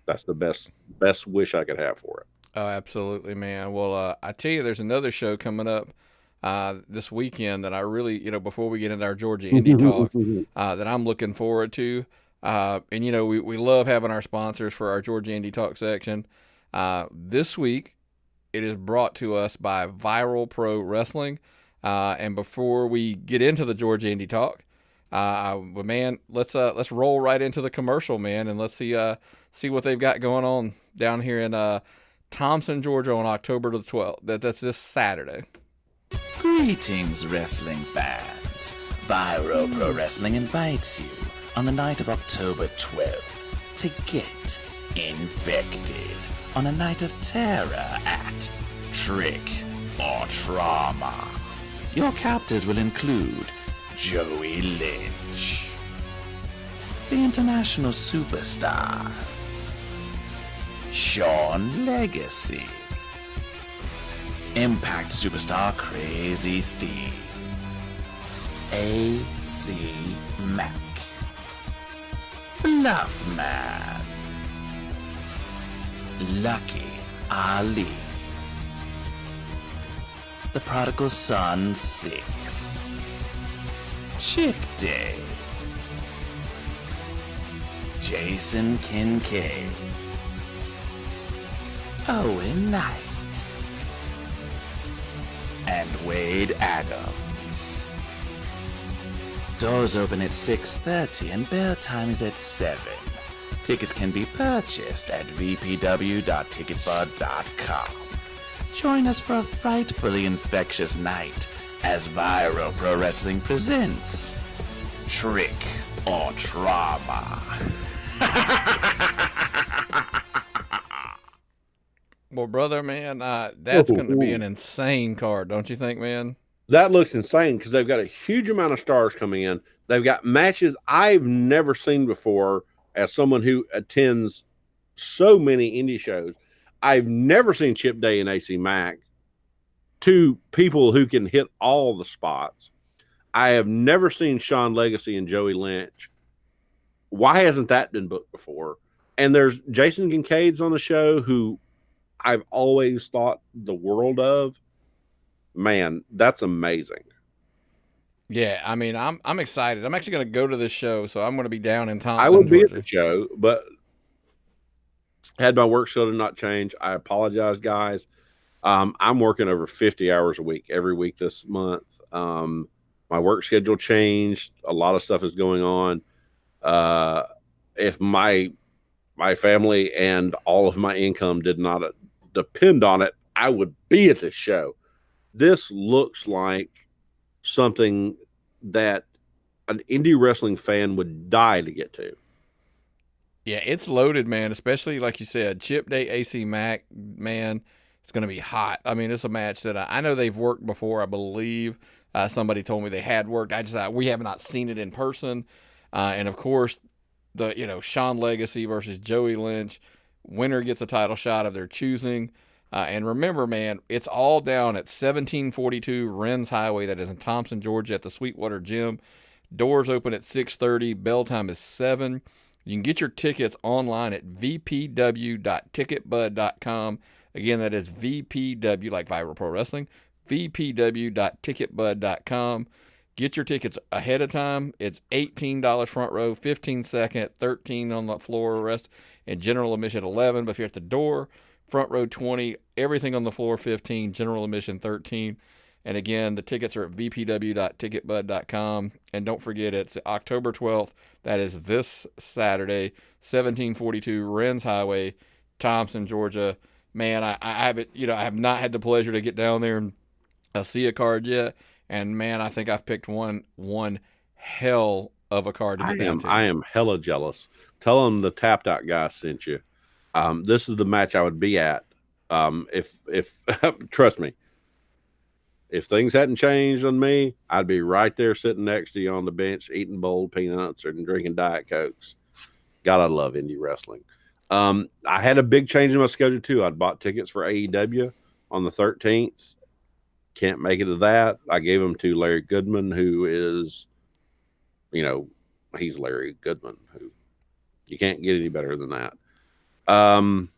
That's the best wish I could have for it. Oh, absolutely, man. Well, I tell you, there's another show coming up this weekend that I really, before we get into our Georgia Indie talk, that I'm looking forward to. And, we love having our sponsors for our Georgia Indie talk section. This week, it is brought to us by Viral Pro Wrestling. And before we get into the Georgia Indie talk, man, let's roll right into the commercial, man, and let's see what they've got going on down here in Thompson, Georgia on October the 12th. That's this Saturday. Greetings, wrestling fans. Pyro Pro Wrestling invites you on the night of October 12th to get infected on a night of terror at Trick or Trauma. Your captors will include Joey Lynch, the international superstars, Sean Legacy, Impact superstar Crazy Steve, AC Mack, Fluffman, Lucky Ali, the Prodigal Son 6, Chip Day, Jason Kincaid, Owen Knight, and Wade Adams. Doors open at 6:30 and bell time is at 7. Tickets can be purchased at vpw.ticketbud.com. Join us for a frightfully infectious night as Viral Pro Wrestling presents Trick or Trauma. Well, brother, man, that's going to be an insane card, don't you think, man? That looks insane because they've got a huge amount of stars coming in. They've got matches I've never seen before as someone who attends so many indie shows. I've never seen Chip Day and AC Mack, two people who can hit all the spots. I have never seen Sean Legacy and Joey Lynch. Why hasn't that been booked before? And there's Jason Kincaid's on the show, who I've always thought the world of. Man, that's amazing. Yeah, I mean, I'm excited. I'm actually going to go to this show, so I'm going to be down in Thompson, I will be Georgia. at the show, but had my work schedule not changed, I apologize, guys. I'm working over 50 hours a week every week this month. My work schedule changed. A lot of stuff is going on. If my family and all of my income did not depend on it, I would be at this show. This looks like something that an indie wrestling fan would die to get to. Yeah, it's loaded, man, especially like you said, Chip Day, AC Mack, man, it's going to be hot. I mean, it's a match that I know they've worked before, I believe. Somebody told me they had worked. We have not seen it in person. And of course, Sean Legacy versus Joey Lynch, winner gets a title shot of their choosing. And remember, man, it's all down at 1742 Rennes Highway. That is in Thompson, Georgia, at the Sweetwater Gym. Doors open at 6:30. Bell time is 7. You can get your tickets online at vpw.ticketbud.com. Again, that is VPW, like Viral Pro Wrestling, vpw.ticketbud.com. Get your tickets ahead of time. It's $18 front row, $15 second, $13 on the floor rest, and general admission $11. But if you're at the door, front row $20, everything on the floor $15, general admission $13. And again, the tickets are at vpw.ticketbud.com. And don't forget, it's October 12th. That is this Saturday, 1742 Rennes Highway, Thompson, Georgia. Man, I have not had the pleasure to get down there and see a card yet. And man, I think I've picked one hell of a card to get down to. I am hella jealous. Tell them the Tapped Out guy sent you. This is the match I would be at. If trust me, if things hadn't changed on me, I'd be right there sitting next to you on the bench, eating boiled peanuts and drinking Diet Cokes. God, I love indie wrestling. I had a big change in my schedule too. I'd bought tickets for AEW on the 13th. Can't make it to that. I gave them to Larry Goodman, who is, he's Larry Goodman, who you can't get any better than that. Going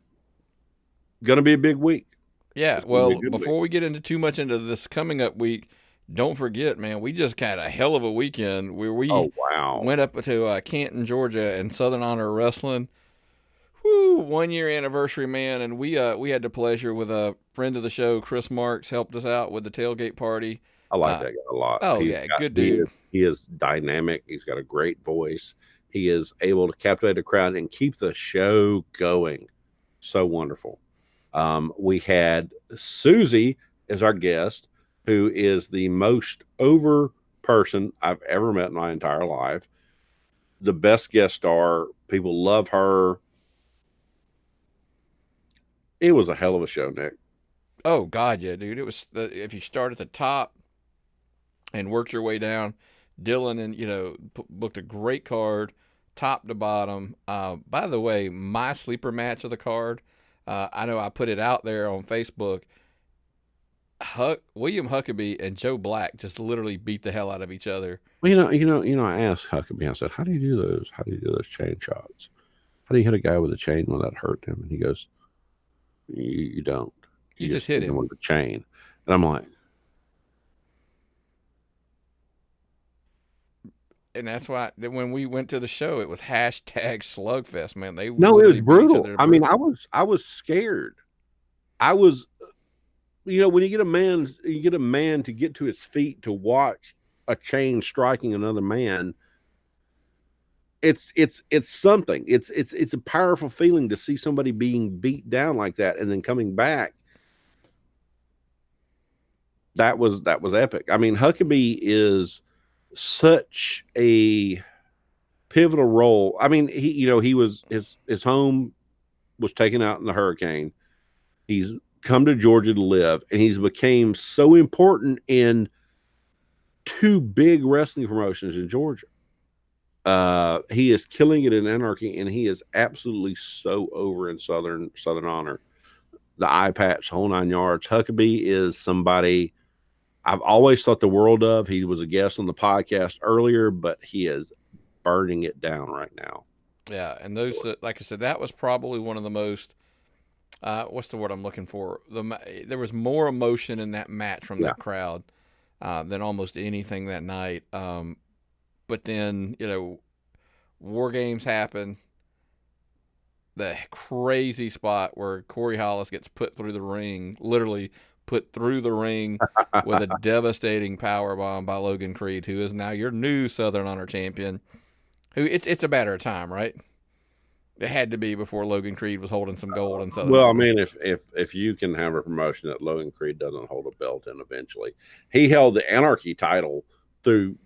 to be a big week. Yeah, well, before we get into too much into this coming up week, don't forget, man, we just got a hell of a weekend where we went up to Canton, Georgia, and Southern Honor Wrestling. Woo, 1 year anniversary, man, and we had the pleasure with a friend of the show, Chris Marks, helped us out with the tailgate party. I like that guy a lot. Oh, good dude. He is dynamic. He's got a great voice. He is able to captivate the crowd and keep the show going. So wonderful. We had Susie as our guest, who is the most over person I've ever met in my entire life. The best guest star. People love her. It was a hell of a show, Nick. Oh, God, yeah, dude. It was, if you start at the top and worked your way down, Dylan and, booked a great card, top to bottom. By the way, my sleeper match of the card, I know I put it out there on Facebook. William Huckabee and Joe Black just literally beat the hell out of each other. Well, I asked Huckabee, I said, how do you do those? How do you do those chain shots? How do you hit a guy with a chain when that hurt him? And he goes, you don't. You just hit him with the chain. And I'm like, and that's why when we went to the show, it was #slugfest, man. It was brutal. I mean, I was scared. I was, when you get a man to get to his feet to watch a chain striking another man, it's something. It's a powerful feeling to see somebody being beat down like that and then coming back. That was epic. I mean, Huckabee is such a pivotal role. I mean, he was his home was taken out in the hurricane. He's come to Georgia to live, and he's became so important in two big wrestling promotions in Georgia. He is killing it in Anarchy, and he is absolutely so over in Southern Honor. The eye patch, whole 9 yards. Huckabee is somebody I've always thought the world of. He was a guest on the podcast earlier, but he is burning it down right now. Yeah, and those, like I said, that was probably one of the most, what's the word I'm looking for? There was more emotion in that match from that crowd than almost anything that night. But then, War Games happen. The crazy spot where Corey Hollis gets put through the ring, literally put through the ring with a devastating power bomb by Logan Creed, who is now your new Southern Honor champion. Who it's a matter of time, right? It had to be before Logan Creed was holding some gold in Southern Honor. I mean, if you can have a promotion that Logan Creed doesn't hold a belt in eventually. He held the Anarchy title through,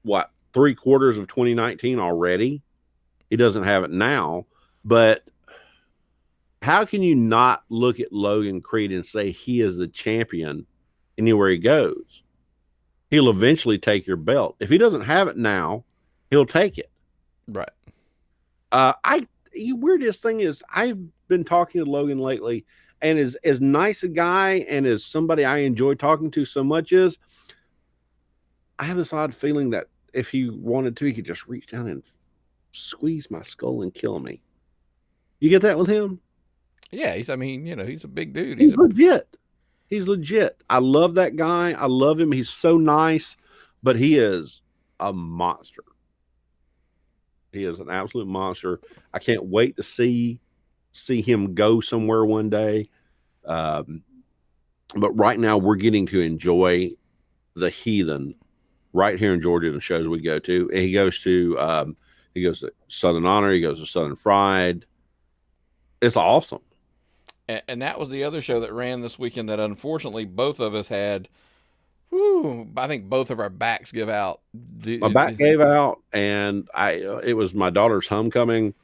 3/4 of 2019 already? He doesn't have it now, but how can you not look at Logan Creed and say he is the champion anywhere he goes? He'll eventually take your belt. If he doesn't have it now, he'll take it. Right. Weirdest thing is I've been talking to Logan lately, and as nice a guy and as somebody I enjoy talking to so much is, I have this odd feeling that if he wanted to, he could just reach down and squeeze my skull and kill me. You get that with him? Yeah, he's a big dude. He's legit. He's legit. I love that guy. I love him. He's so nice, but he is a monster. He is an absolute monster. I can't wait to see him go somewhere one day. But right now we're getting to enjoy the Heathen right here in Georgia, the shows we go to. And he goes to Southern Honor. He goes to Southern Fried. It's awesome. And that was the other show that ran this weekend that unfortunately both of us had Whew, I think both of our backs give out. My back gave out, and it was my daughter's homecoming.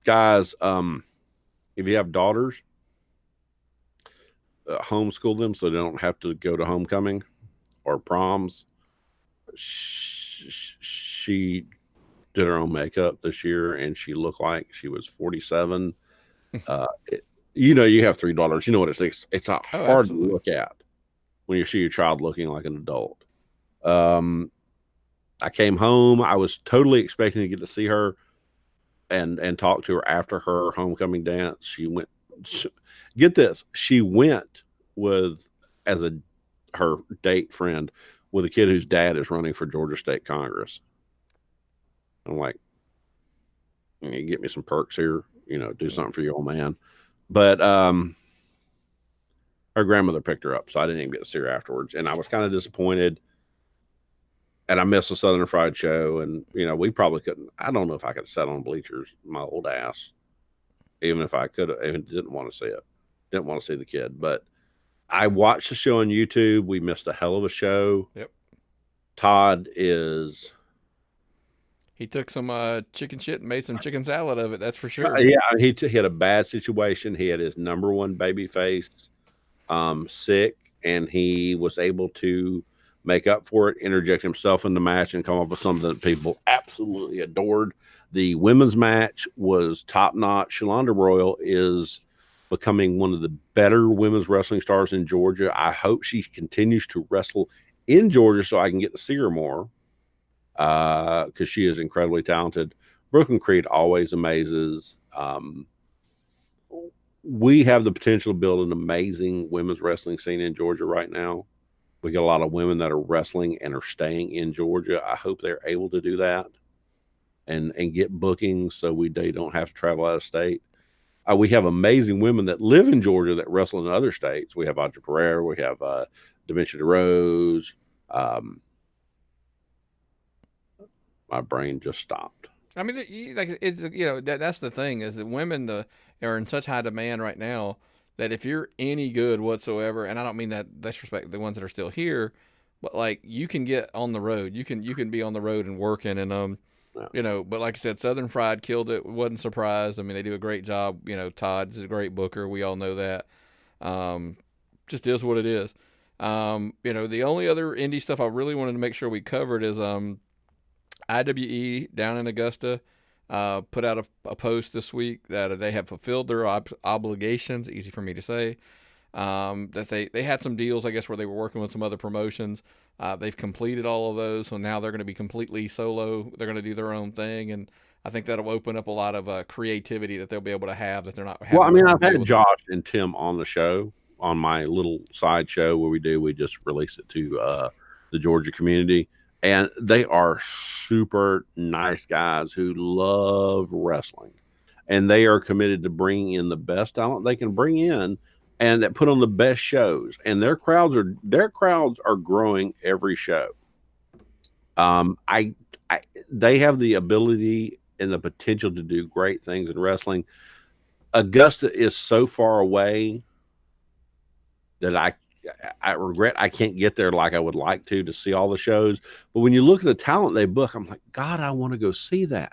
Guys, if you have daughters, homeschool them so they don't have to go to homecoming or proms. She did her own makeup this year, and she looked like she was 47. You have 3 daughters. You know what it's like. It's not hard to look at when you see your child looking like an adult. I came home. I was totally expecting to get to see her and talk to her after her homecoming dance. She went. Get this. She went as her date friend with a kid whose dad is running for Georgia State Congress. I'm like, you get me some perks here, do something for your old man. But her grandmother picked her up, so I didn't even get to see her afterwards. And I was kind of disappointed. And I missed the Southern Fried Show. And, we probably couldn't. I don't know if I could sit on bleachers, my old ass, even if I could have, even didn't want to see it. Didn't want to see the kid. But I watched the show on YouTube. We missed a hell of a show. Yep. Todd is... He took some chicken shit and made some chicken salad of it. That's for sure. Yeah, he had a bad situation. He had his number one baby face sick, and he was able to make up for it, interject himself in the match, and come up with something that people absolutely adored. The women's match was top notch. Shalonda Royal is becoming one of the better women's wrestling stars in Georgia. I hope she continues to wrestle in Georgia so I can get to see her more. Because she is incredibly talented. Brooklyn Creed always amazes. We have the potential to build an amazing women's wrestling scene in Georgia right now. We got a lot of women that are wrestling and are staying in Georgia. I hope they're able to do that and get bookings so they don't have to travel out of state. We have amazing women that live in Georgia that wrestle in other states. We have Audrey Pereira. We have Dementia DeRose. My brain just stopped. I mean, that's the thing is that women are in such high demand right now that if you're any good whatsoever, and I don't mean that disrespect the ones that are still here, but like you can get on the road, you can be on the road and working, and but like I said, Southern Fried killed it. Wasn't surprised. I mean, they do a great job. Todd's a great booker. We all know that. Just is what it is. The only other indie stuff I really wanted to make sure we covered is IWE down in Augusta put out a post this week that they have fulfilled their obligations, easy for me to say, that they had some deals, I guess, where they were working with some other promotions. They've completed all of those, so now they're going to be completely solo. They're going to do their own thing, and I think that'll open up a lot of creativity that they'll be able to have that they're not having. Well, I mean, I've had Josh and Tim on the show, on my little side show where we just release it to the Georgia community. And they are super nice guys who love wrestling. And they are committed to bringing in the best talent they can bring in and that put on the best shows. And their crowds are growing every show. They have the ability and the potential to do great things in wrestling. Augusta is so far away that I regret I can't get there like I would like to see all the shows. But when you look at the talent they book, I'm like, God, I want to go see that.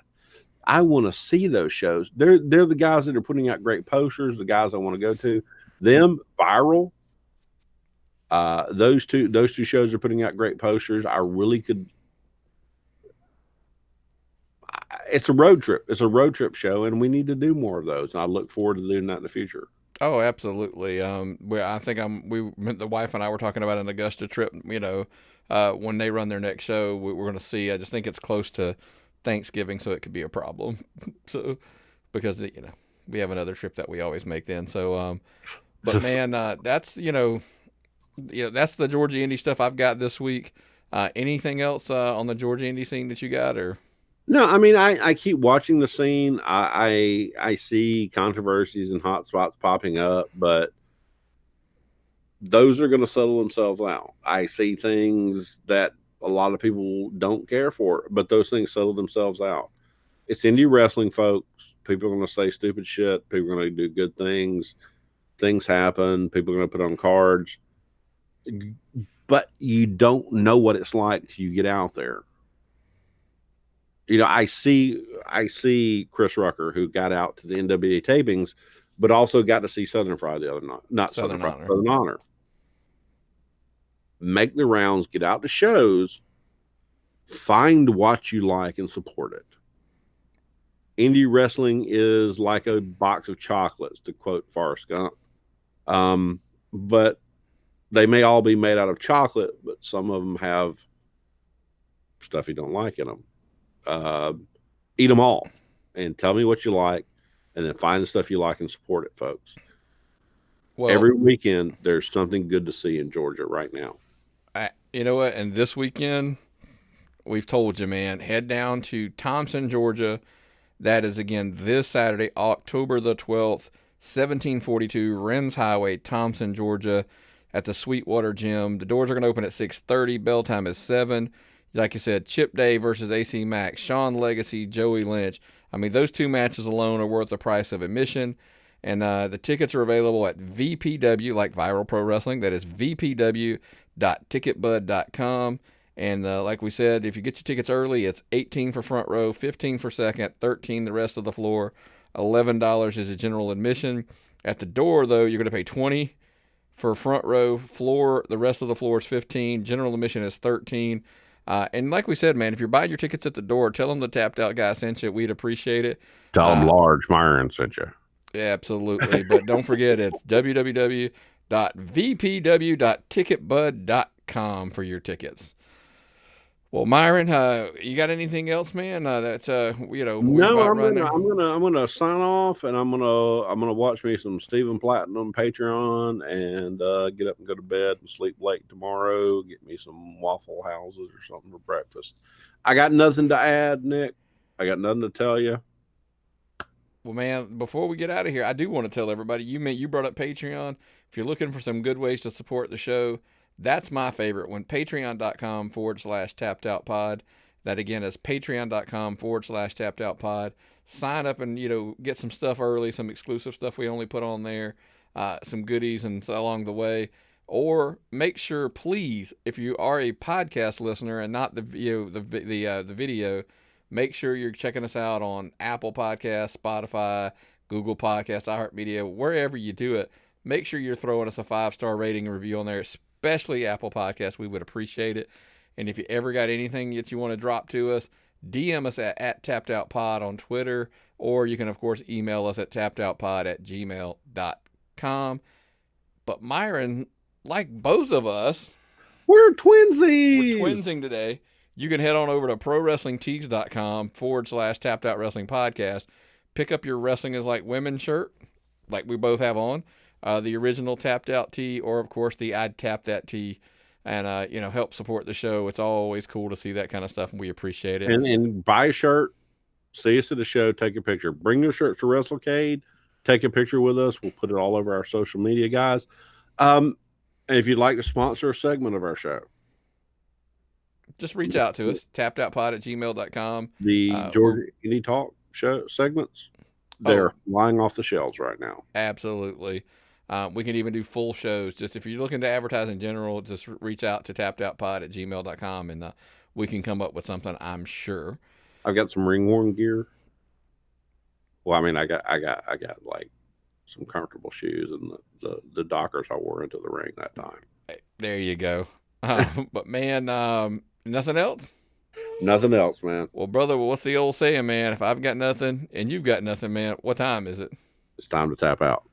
I want to see those shows. They're the guys that are putting out great posters, the guys I want to go to. Them, Viral. Those two shows are putting out great posters. I really could. It's a road trip. It's a road trip show, and we need to do more of those. And I look forward to doing that in the future. Oh, absolutely. I think the wife and I were talking about an Augusta trip, when they run their next show, we're going to see. I just think it's close to Thanksgiving, so it could be a problem. So, because, we have another trip that we always make then. So, but man, that's, that's the Georgia indie stuff I've got this week. Anything else on the Georgia indie scene that you got, or? No, I mean, I keep watching the scene. I see controversies and hot spots popping up, but those are going to settle themselves out. I see things that a lot of people don't care for, but those things settle themselves out. It's indie wrestling, folks. People are going to say stupid shit. People are going to do good things. Things happen. People are going to put on cards. but you don't know what it's like till you get out there. You know, I see Chris Rucker, who got out to the NWA tapings, but also got to see Southern Friday the other night. Not Southern Friday, Southern Honor. Make the rounds, get out to shows, find what you like and support it. Indie wrestling is like a box of chocolates, to quote Forrest Gump. But they may all be made out of chocolate, but some of them have stuff you don't like in them. Eat them all and tell me what you like, and then find the stuff you like and support it, folks. Well, every weekend, there's something good to see in Georgia right now. You know what? And this weekend, we've told you, man, head down to Thompson, Georgia. That is, again, this Saturday, October the 12th, 1742 Rennes Highway, Thompson, Georgia, at the Sweetwater Gym. The doors are going to open at 6:30. Bell time is 7. Like you said, Chip Day versus AC Max, Sean Legacy, Joey Lynch. I mean, those two matches alone are worth the price of admission. And the tickets are available at VPW, like Viral Pro Wrestling. That is vpw.ticketbud.com. And like we said, if you get your tickets early, it's $18 for front row, $15 for second, $13 the rest of the floor, $11 is a general admission. At the door, though, you're going to pay $20 for front row, floor. The rest of the floor is $15. General admission is $13. And like we said, man, if you're buying your tickets at the door, tell them the Tapped Out guy sent you. We'd appreciate it. Tell them Large Myron sent you. Yeah, absolutely. But don't forget, it's www.vpw.ticketbud.com for your tickets. Well, Myron, you got anything else, man? That's no. I'm gonna sign off, and I'm gonna watch me some Stephen Platinum Patreon, and get up and go to bed and sleep late tomorrow. Get me some Waffle Houses or something for breakfast. I got nothing to add, Nick. I got nothing to tell you. Well, man, before we get out of here, I do want to tell everybody, you brought up Patreon. If you're looking for some good ways to support the show, that's my favorite one. Patreon.com/tappedoutpod. That, again, is patreon.com/tappedoutpod. Sign up and, get some stuff early, some exclusive stuff we only put on there, some goodies and along the way. Or make sure, please, if you are a podcast listener and not the video, make sure you're checking us out on Apple Podcasts, Spotify, Google Podcasts, iHeartMedia, wherever you do it. Make sure you're throwing us a 5-star rating and review on there, especially Apple Podcasts. We would appreciate it. And if you ever got anything that you want to drop to us, DM us at TappedOutPod on Twitter, or you can, of course, email us at tappedoutpod@gmail.com. But Myron, like both of us, we're twinsies. We're twinsing today. You can head on over to prowrestlingtees.com/tappedouTWrestlingPodcast. Pick up your Wrestling is Like Women shirt, like we both have on, the original Tapped Out tee, or, of course, the I'd Tap That tee, and, help support the show. It's always cool to see that kind of stuff, and we appreciate it. And buy a shirt, see us at the show, take a picture. Bring your shirts to WrestleCade, take a picture with us. We'll put it all over our social media, guys. And if you'd like to sponsor a segment of our show, just reach out to us, tappedOutPod@gmail.com. The Georgia Indie Talk show segments, they're lying off the shelves right now. Absolutely. We can even do full shows. Just if you're looking to advertise in general, just reach out to tappedOutPod@gmail.com, and we can come up with something, I'm sure. I've got some ring worn gear. Well, I mean, I got like some comfortable shoes and the Dockers I wore into the ring that time. There you go. But man, nothing else? Nothing else, man. Well, brother, what's the old saying, man? If I've got nothing and you've got nothing, man, what time is it? It's time to tap out.